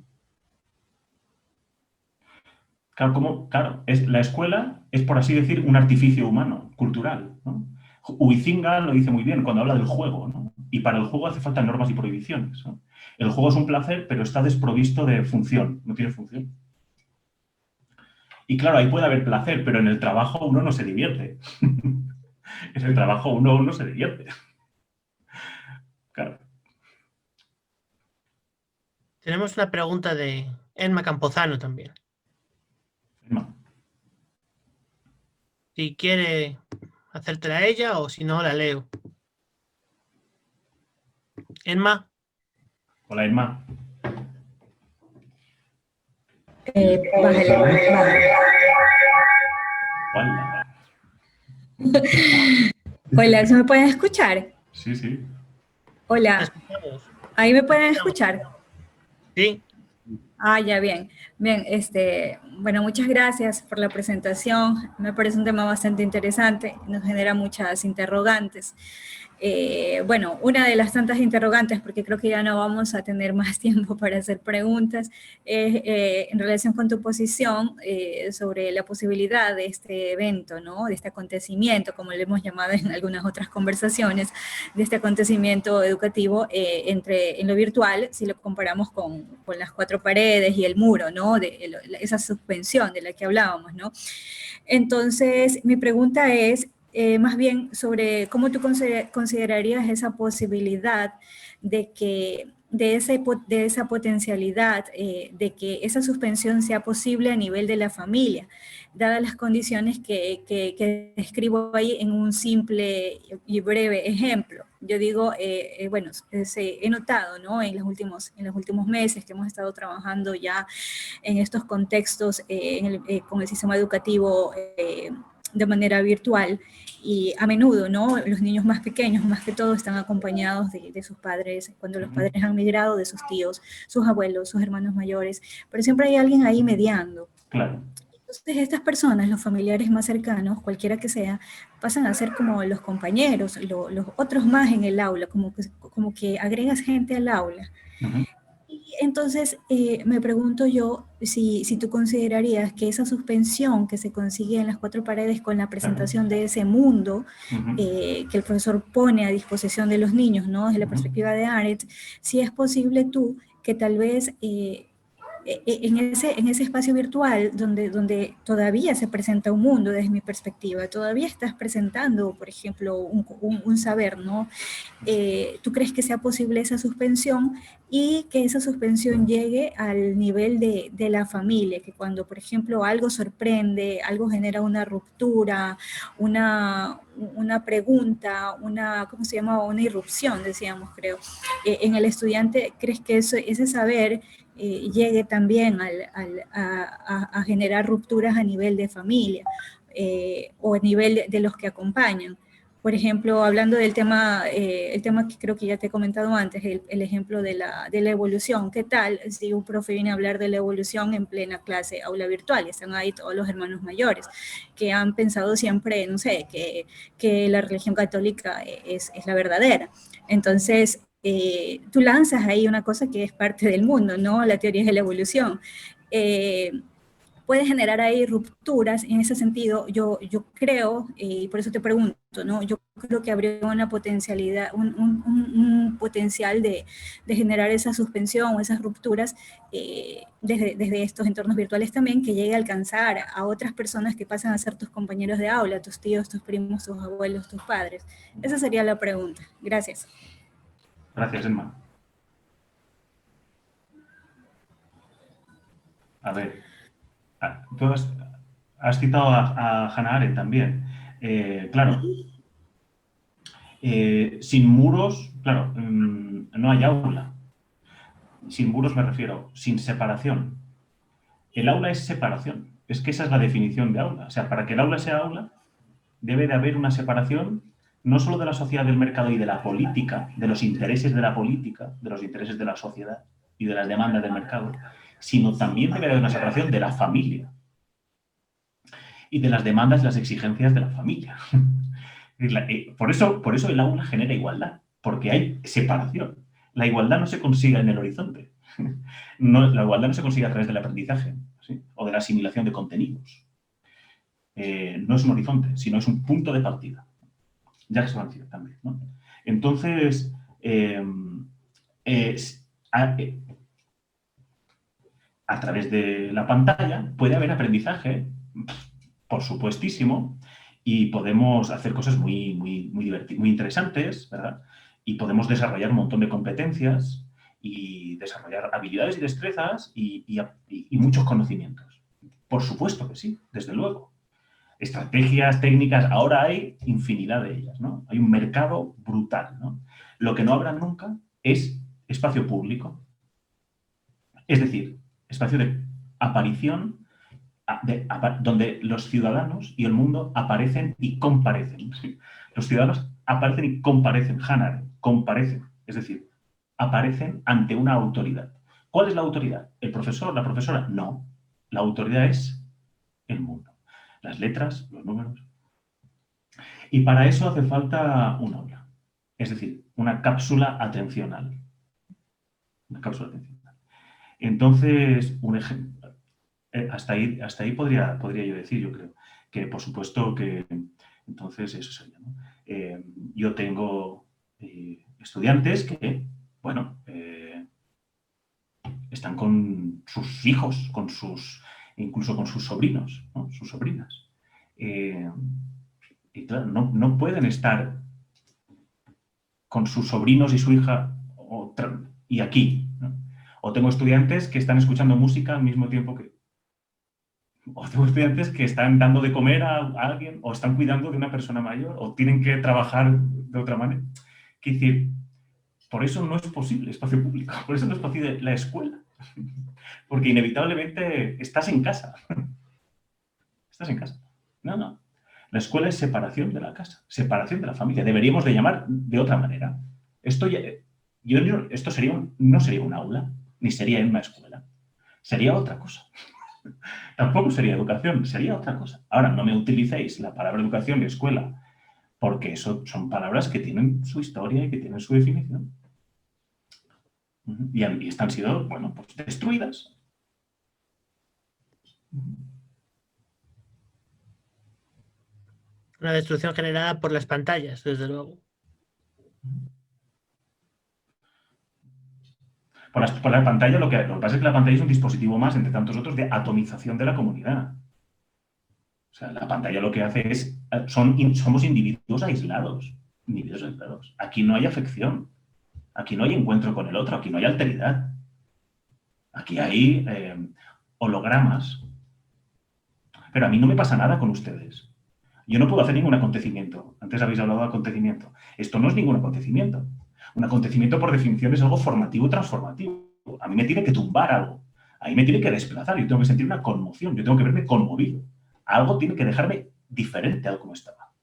Claro, la escuela es, por así decir, un artificio humano, cultural, ¿no? Huizinga lo dice muy bien cuando habla del juego, ¿no? Y para el juego hace falta normas y prohibiciones, ¿no? El juego es un placer, pero está desprovisto de función, no tiene función. Y claro, ahí puede haber placer, pero en el trabajo uno no se divierte. En el trabajo uno no se divierte. Claro. Tenemos una pregunta de Emma Campozano también. Emma. Si quiere hacértela a ella o si no, la leo. Emma. Hola, Emma. Hola. Hola, ¿se me pueden escuchar? Sí, sí. Hola, ¿ahí me pueden escuchar? Sí. Ah, ya, bien. Bien, bueno, muchas gracias por la presentación. Me parece un tema bastante interesante, nos genera muchas interrogantes. Bueno, una de las tantas interrogantes, porque creo que ya no vamos a tener más tiempo para hacer preguntas, es en relación con tu posición sobre la posibilidad de este evento, ¿no? De este acontecimiento, como le hemos llamado en algunas otras conversaciones, de este acontecimiento educativo en lo virtual, si lo comparamos con las cuatro paredes y el muro, ¿no? Esa suspensión de la que hablábamos, ¿no? Entonces, mi pregunta es, más bien sobre cómo tú considerarías esa posibilidad de que de esa potencialidad de que esa suspensión sea posible a nivel de la familia, dadas las condiciones que describo ahí en un simple y breve ejemplo. Yo digo, bueno, he notado, ¿no? En los últimos meses que hemos estado trabajando ya en estos contextos con el sistema educativo de manera virtual, y a menudo, ¿no? Los niños más pequeños, más que todo, están acompañados de sus padres, cuando los padres han migrado, de sus tíos, sus abuelos, sus hermanos mayores, pero siempre hay alguien ahí mediando. Claro. Entonces estas personas, los familiares más cercanos, cualquiera que sea, pasan a ser como los compañeros, los otros más en el aula, como que agregas gente al aula. Uh-huh. Y entonces me pregunto yo si tú considerarías que esa suspensión que se consigue en las cuatro paredes con la presentación de ese mundo que el profesor pone a disposición de los niños, ¿no? Desde la perspectiva de Arendt, si es posible tú que tal vez en ese espacio virtual donde todavía se presenta un mundo desde mi perspectiva, todavía estás presentando, por ejemplo, un saber, ¿no? ¿Tú crees que sea posible esa suspensión y que esa suspensión llegue al nivel de la familia? Que cuando, por ejemplo, algo sorprende, algo genera una ruptura, una pregunta, ¿cómo se llama? Una irrupción, decíamos, creo. En el estudiante, ¿crees que ese saber llegue también a generar rupturas a nivel de familia o a nivel de los que acompañan? Por ejemplo, hablando del tema, el tema que creo que ya te he comentado antes, el ejemplo de la evolución. ¿Qué tal si un profe viene a hablar de la evolución en plena clase aula virtual? Y están ahí todos los hermanos mayores que han pensado siempre, no sé, que la religión católica es la verdadera. Entonces, tú lanzas ahí una cosa que es parte del mundo, ¿no? La teoría de la evolución. Puede generar ahí rupturas. En ese sentido, yo creo, y por eso te pregunto, ¿no? Yo creo que habría una potencialidad, un potencial de generar esa suspensión o esas rupturas desde estos entornos virtuales también, que llegue a alcanzar a otras personas que pasan a ser tus compañeros de aula, tus tíos, tus primos, tus abuelos, tus padres. Esa sería la pregunta. Gracias. Gracias, Emma. A ver, tú has citado a Hannah Arendt también. Claro, sin muros, claro, no hay aula. Sin muros me refiero, sin separación. El aula es separación. Es que esa es la definición de aula. O sea, para que el aula sea aula, debe de haber una separación no solo de la sociedad, del mercado y de la política, de los intereses de la política, de los intereses de la sociedad y de las demandas del mercado, sino también debe de haber una separación de la familia y de las demandas y las exigencias de la familia. Por eso el aula genera igualdad, porque hay separación. La igualdad no se consigue en el horizonte. La igualdad no se consigue a través del aprendizaje, ¿sí? O de la asimilación de contenidos. No es un horizonte, sino es un punto de partida. Ya se va a decir también, ¿no? Entonces, a través de la pantalla puede haber aprendizaje, por supuestísimo, y podemos hacer cosas muy interesantes, ¿verdad? Y podemos desarrollar un montón de competencias y desarrollar habilidades y destrezas y muchos conocimientos. Por supuesto que sí, desde luego. Estrategias, técnicas, ahora hay infinidad de ellas, ¿no? Hay un mercado brutal, ¿no? Lo que no habrá nunca es espacio público. Es decir, espacio de aparición donde los ciudadanos y el mundo aparecen y comparecen. Los ciudadanos aparecen y comparecen, Hannah, comparecen. Es decir, aparecen ante una autoridad. ¿Cuál es la autoridad? ¿El profesor? ¿La profesora? No. La autoridad es el mundo. Las letras, los números. Y para eso hace falta un aula. Es decir, una cápsula atencional. Una cápsula atencional. Entonces, un ejemplo. Hasta ahí podría yo decir, yo creo. Que por supuesto que entonces eso sería, ¿no? Yo tengo estudiantes que, bueno, están con sus hijos, incluso con sus sobrinos, ¿no? Sus sobrinas. Y claro, no pueden estar con sus sobrinos y su hija y aquí, ¿no? O tengo estudiantes que están escuchando música al mismo tiempo que... O tengo estudiantes que están dando de comer a alguien, o están cuidando de una persona mayor, o tienen que trabajar de otra manera. Quiero decir, por eso no es posible espacio público, por eso no es posible la escuela. Porque inevitablemente estás en casa. Estás en casa. No. La escuela es separación de la casa, separación de la familia. Deberíamos de llamar de otra manera. Esto no sería un aula, ni sería en una escuela. Sería otra cosa. Tampoco sería educación, sería otra cosa. Ahora, no me utilicéis la palabra educación y escuela, porque eso son palabras que tienen su historia y que tienen su definición. Y están sido, bueno, pues destruidas. Una destrucción generada por las pantallas, desde luego. Por la pantalla, lo que pasa es que la pantalla es un dispositivo más, entre tantos otros, de atomización de la comunidad. O sea, la pantalla lo que hace es... somos individuos aislados. Individuos aislados. Aquí no hay afección. Aquí no hay encuentro con el otro. Aquí no hay alteridad. Aquí hay hologramas. Pero a mí no me pasa nada con ustedes. Yo no puedo hacer ningún acontecimiento. Antes habéis hablado de acontecimiento. Esto no es ningún acontecimiento. Un acontecimiento, por definición, es algo formativo y transformativo. A mí me tiene que tumbar algo. A mí me tiene que desplazar. Yo tengo que sentir una conmoción. Yo tengo que verme conmovido. Algo tiene que dejarme diferente a como estaba.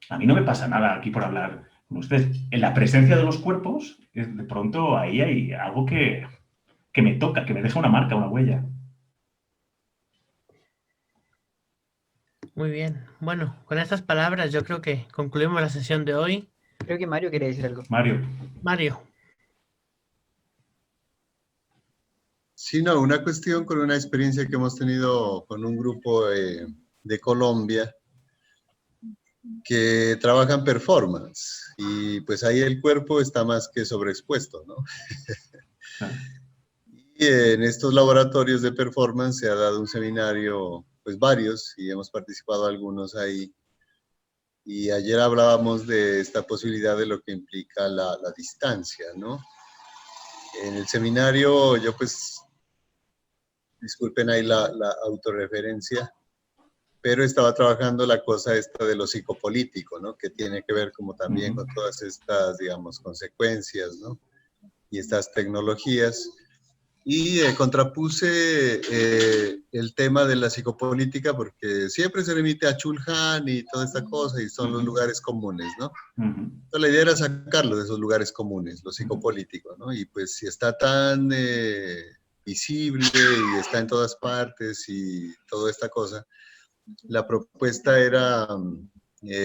A mí no me pasa nada aquí por hablar con ustedes. En la presencia de los cuerpos, de pronto ahí hay algo que me toca, que me deja una marca, una huella. Muy bien. Bueno, con estas palabras yo creo que concluimos la sesión de hoy. Creo que Mario quiere decir algo. Mario. Sí, no, una cuestión con una experiencia que hemos tenido con un grupo de Colombia que trabaja en performance y pues ahí el cuerpo está más que sobreexpuesto, ¿no? Y en estos laboratorios de performance se ha dado un seminario, pues varios, y hemos participado algunos ahí. Y ayer hablábamos de esta posibilidad de lo que implica la distancia, ¿no? En el seminario yo pues, disculpen ahí la autorreferencia, pero estaba trabajando la cosa esta de lo psicopolítico, ¿no? Que tiene que ver como también con todas estas, digamos, consecuencias, ¿no? Y estas tecnologías. Y contrapuse el tema de la psicopolítica porque siempre se remite a Chulhan y toda esta cosa y son los lugares comunes, ¿no? Entonces la idea era sacarlo de esos lugares comunes, lo psicopolítico, ¿no? Y pues si está tan visible y está en todas partes y toda esta cosa, la propuesta era,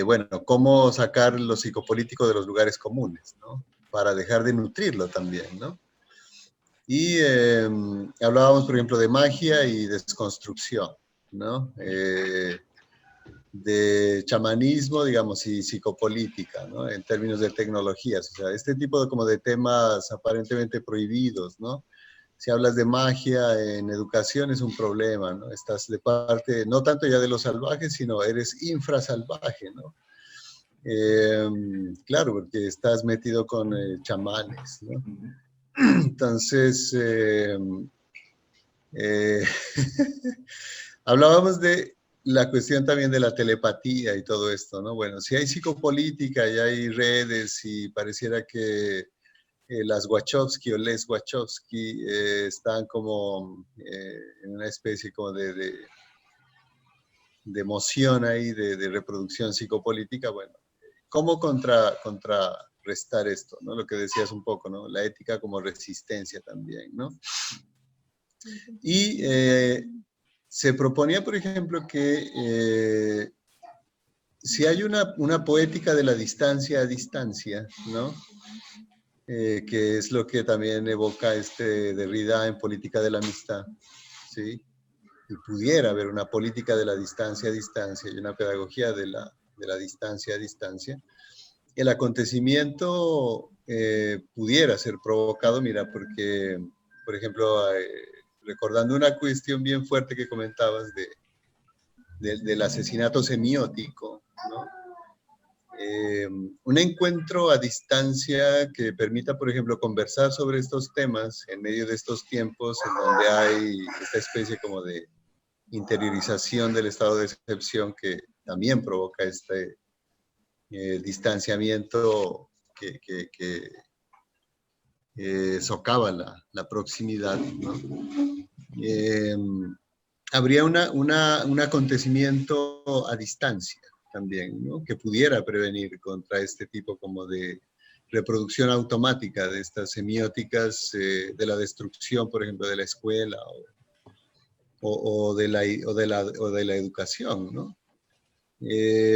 bueno, cómo sacar lo psicopolítico de los lugares comunes, ¿no? Para dejar de nutrirlo también, ¿no? Y hablábamos, por ejemplo, de magia y desconstrucción, ¿no? De chamanismo, digamos, y psicopolítica, ¿no? En términos de tecnologías. O sea, este tipo de, como de temas aparentemente prohibidos, ¿no? Si hablas de magia en educación es un problema, ¿no? Estás de parte, no tanto ya de los salvajes, sino eres infrasalvaje, ¿no? Claro, porque estás metido con chamanes, ¿no? Entonces, hablábamos de la cuestión también de la telepatía y todo esto, ¿no? Bueno, si hay psicopolítica y hay redes y pareciera que las Wachowski o les Wachowski están como en una especie como de emoción ahí, de reproducción psicopolítica, bueno, ¿cómo contrarrestar esto, ¿no? Lo que decías un poco, ¿no? La ética como resistencia también, ¿no? Y se proponía, por ejemplo, que si hay una poética de la distancia a distancia, ¿no? Que es lo que también evoca Derrida en Política de la Amistad, ¿sí? Y pudiera haber una política de la distancia a distancia y una pedagogía de la distancia a distancia, el acontecimiento pudiera ser provocado, mira, porque, por ejemplo, recordando una cuestión bien fuerte que comentabas del asesinato semiótico, ¿no? Un encuentro a distancia que permita, por ejemplo, conversar sobre estos temas en medio de estos tiempos en donde hay esta especie como de interiorización del estado de excepción que también provoca este distanciamiento que socava la proximidad, ¿no? Habría un acontecimiento a distancia también, ¿no? Que pudiera prevenir contra este tipo como de reproducción automática de estas semióticas de la destrucción, por ejemplo, de la escuela o de la educación, ¿no?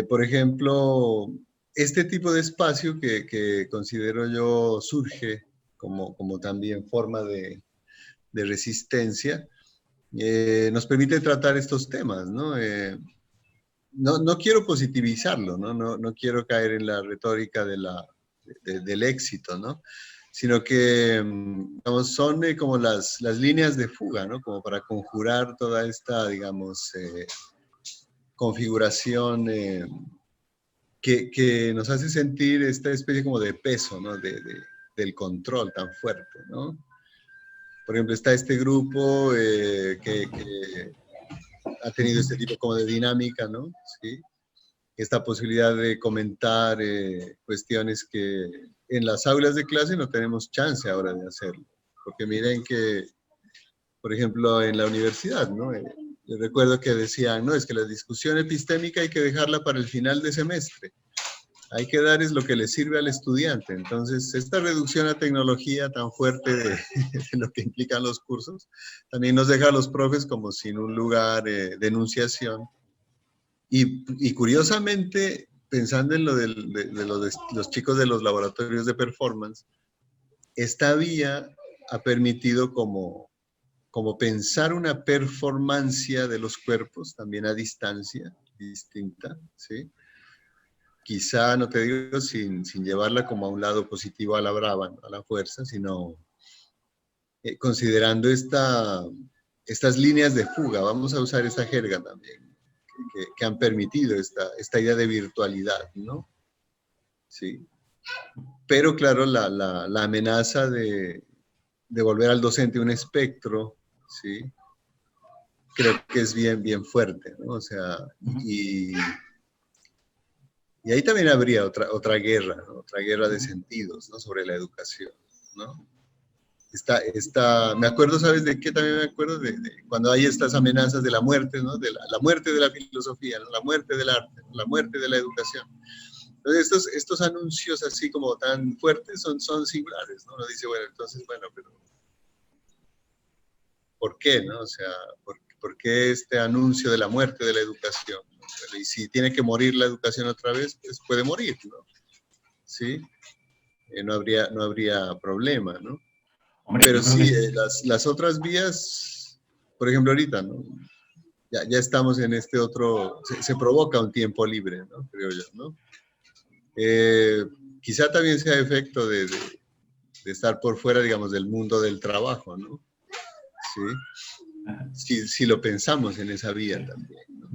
Por ejemplo, este tipo de espacio que considero yo surge como también forma de resistencia, nos permite tratar estos temas, ¿no? No quiero positivizarlo, ¿no? No quiero caer en la retórica del éxito, ¿no? Sino que digamos, son como las líneas de fuga, ¿no? Como para conjurar toda esta, digamos, configuración que nos hace sentir esta especie como de peso, ¿no? Del control tan fuerte, ¿no? Por ejemplo, está este grupo que ha tenido este tipo como de dinámica, ¿no? ¿Sí? Esta posibilidad de comentar cuestiones que en las aulas de clase no tenemos chance ahora de hacerlo. Porque miren que, por ejemplo, en la universidad, ¿no? Yo recuerdo que decían, no, es que la discusión epistémica hay que dejarla para el final de semestre. Hay que dar es lo que le sirve al estudiante. Entonces, esta reducción a tecnología tan fuerte de lo que implican los cursos, también nos deja a los profes como sin un lugar de enunciación. Y curiosamente, pensando en lo de los chicos de los laboratorios de performance, esta vía ha permitido como pensar una performancia de los cuerpos, también a distancia, distinta, ¿sí? Quizá, no te digo, sin llevarla como a un lado positivo a la brava, ¿no? A la fuerza, sino considerando estas líneas de fuga, vamos a usar esta jerga también, que han permitido esta idea de virtualidad, ¿no? Sí. Pero claro, la amenaza de volver al docente un espectro, ¿sí? Creo que es bien fuerte, ¿no? O sea, y ahí también habría otra guerra, ¿no? Otra guerra de sentidos, ¿no? Sobre la educación, ¿no? Me acuerdo, ¿sabes de qué? También me acuerdo de cuando hay estas amenazas de la muerte, ¿no? De la muerte de la filosofía, ¿no? La muerte del arte, la muerte de la educación. Entonces, estos anuncios así como tan fuertes son singulares, ¿no? Uno dice, bueno, entonces, bueno, pero ¿por qué, no? O sea, ¿por qué este anuncio de la muerte de la educación? Y si tiene que morir la educación otra vez, pues puede morir, ¿no? ¿Sí? No habría problema, ¿no? Hombre, pero sí, las otras vías, por ejemplo, ahorita, ¿no? Ya estamos en este otro, se provoca un tiempo libre, ¿no? Creo yo, ¿no? Quizá también sea efecto de estar por fuera, digamos, del mundo del trabajo, ¿no? Sí. Si lo pensamos en esa vía también, ¿no?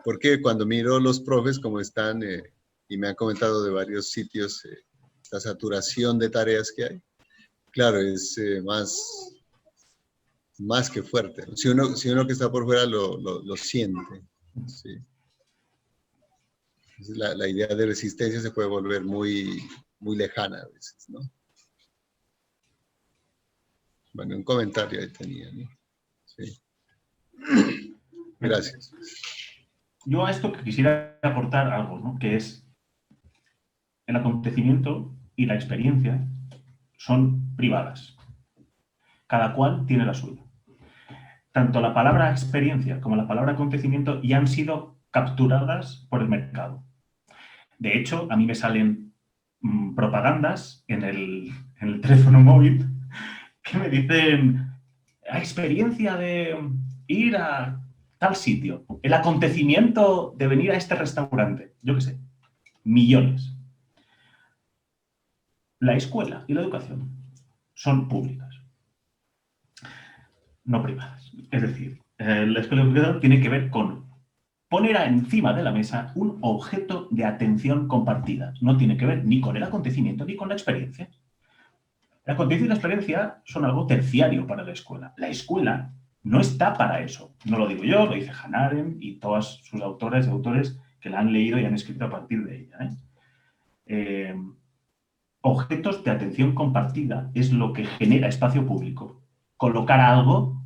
Porque cuando miro los profes como están, y me han comentado de varios sitios, la saturación de tareas que hay, claro, es más que fuerte. Si uno que está por fuera lo siente, ¿sí? La idea de resistencia se puede volver muy lejana a veces, ¿no? Bueno, un comentario ahí tenía, ¿no? Sí. Gracias. Yo a esto quisiera aportar algo, ¿no? Que es el acontecimiento y la experiencia son privadas. Cada cual tiene la suya. Tanto la palabra experiencia como la palabra acontecimiento ya han sido capturadas por el mercado. De hecho, a mí me salen propagandas en el teléfono móvil que me dicen la experiencia de ir a tal sitio, el acontecimiento de venir a este restaurante, yo qué sé, millones. La escuela y la educación son públicas, no privadas. Es decir, La escuela de educación tiene que ver con poner encima de la mesa un objeto de atención compartida. No tiene que ver ni con el acontecimiento ni con la experiencia. El acontecimiento y la experiencia son algo terciario para la escuela. La escuela no está para eso. No lo digo yo, lo dice Hannah Arendt y todas sus autoras y autores que la han leído y han escrito a partir de ella. Objetos de atención compartida es lo que genera espacio público. Colocar algo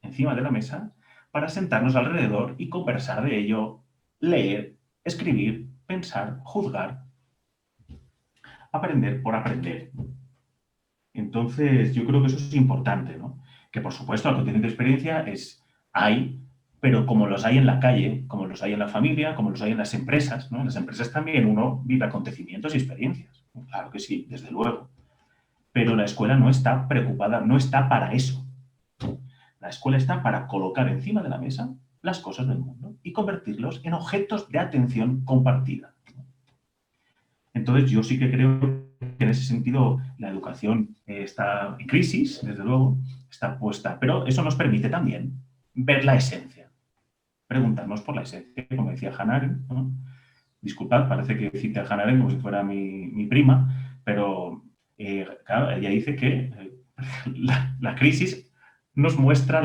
encima de la mesa para sentarnos alrededor y conversar de ello, leer, escribir, pensar, juzgar, aprender por aprender. Entonces, yo creo que eso es importante, ¿no? Que, por supuesto, acontecimiento de experiencia hay, pero como los hay en la calle, como los hay en la familia, como los hay en las empresas, ¿no? En las empresas también uno vive acontecimientos y experiencias. Claro que sí, desde luego. Pero la escuela no está preocupada, no está para eso. La escuela está para colocar encima de la mesa las cosas del mundo y convertirlos en objetos de atención compartida. Entonces, yo sí que creo que en ese sentido la educación está en crisis, desde luego, está puesta, pero eso nos permite también ver la esencia, preguntarnos por la esencia, como decía Hannah Arendt, ¿no? Disculpad, parece que cite a Hannah Arendt como si fuera mi prima, pero claro, ella dice que la crisis nos muestra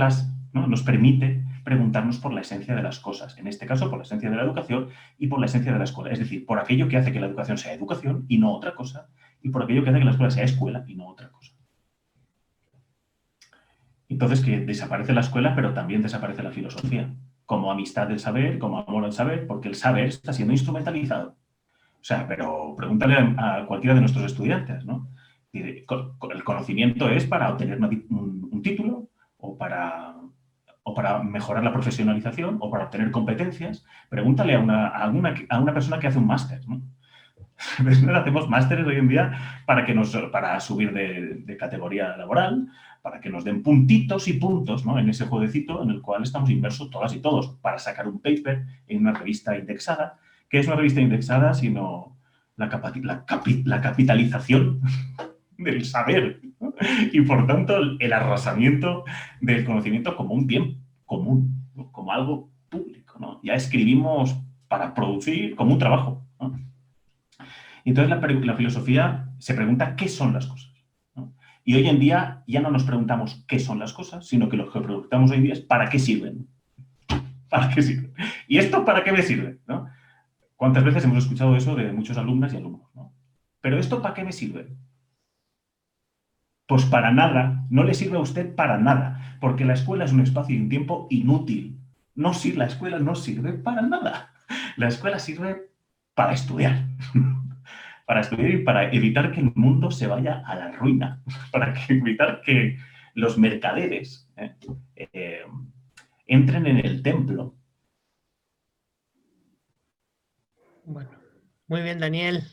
¿no? Nos permite preguntarnos por la esencia de las cosas, en este caso por la esencia de la educación y por la esencia de la escuela, es decir, por aquello que hace que la educación sea educación y no otra cosa, y por aquello que hace que la escuela sea escuela y no otra cosa. Entonces, que desaparece la escuela, pero también desaparece la filosofía, como amistad del saber, como amor al saber, porque el saber está siendo instrumentalizado. O sea, pero pregúntale a cualquiera de nuestros estudiantes, ¿no? El conocimiento es para obtener un título o para mejorar la profesionalización o para obtener competencias. Pregúntale a una persona que hace un máster, ¿no? Hacemos másteres hoy en día para subir de categoría laboral, para que nos den puntitos y puntos, ¿no? En ese jueguecito en el cual estamos inmersos todas y todos, para sacar un paper en una revista indexada. ¿Qué es una revista indexada sino la capitalización del saber, ¿no? Y por tanto el arrasamiento del conocimiento como un bien común, ¿no? Como algo público, ¿no? Ya escribimos para producir como un trabajo, ¿no? Y entonces la filosofía se pregunta qué son las cosas, ¿no? Y hoy en día ya no nos preguntamos qué son las cosas, sino que lo que preguntamos hoy en día es ¿para qué sirven? ¿Para qué sirven? ¿Y esto para qué me sirve? ¿No? ¿Cuántas veces hemos escuchado eso de muchos alumnas y alumnos, ¿no? ¿Pero esto para qué me sirve? Pues para nada, no le sirve a usted para nada, porque la escuela es un espacio y un tiempo inútil. La escuela no sirve para nada. La escuela sirve para estudiar. Para estudiar y para evitar que el mundo se vaya a la ruina. Para evitar que los mercaderes entren en el templo. Bueno, muy bien, Daniel.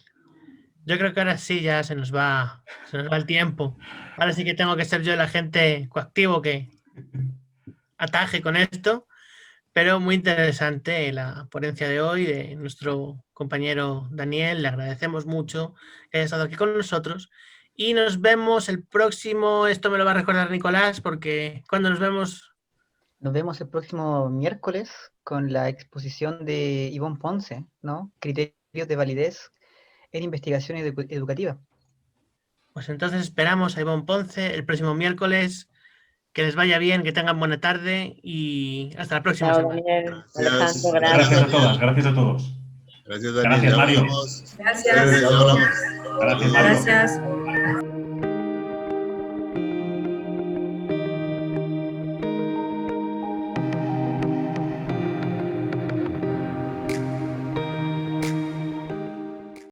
Yo creo que ahora sí ya se nos va el tiempo. Ahora sí que tengo que ser yo el agente coactivo que ataje con esto, pero muy interesante la ponencia de hoy de nuestro compañero Daniel. Le agradecemos mucho que haya estado aquí con nosotros y nos vemos el próximo, esto me lo va a recordar Nicolás, porque ¿cuándo nos vemos? Nos vemos el próximo miércoles con la exposición de Ivonne Ponce, ¿no? Criterios de validez en investigación educativa. Pues entonces esperamos a Ivonne Ponce el próximo miércoles. Que les vaya bien, que tengan buena tarde y hasta la próxima semana. Gracias a todas, gracias a todos. Gracias, Daniel. Gracias, Mario. Gracias. Gracias, Mario. Gracias.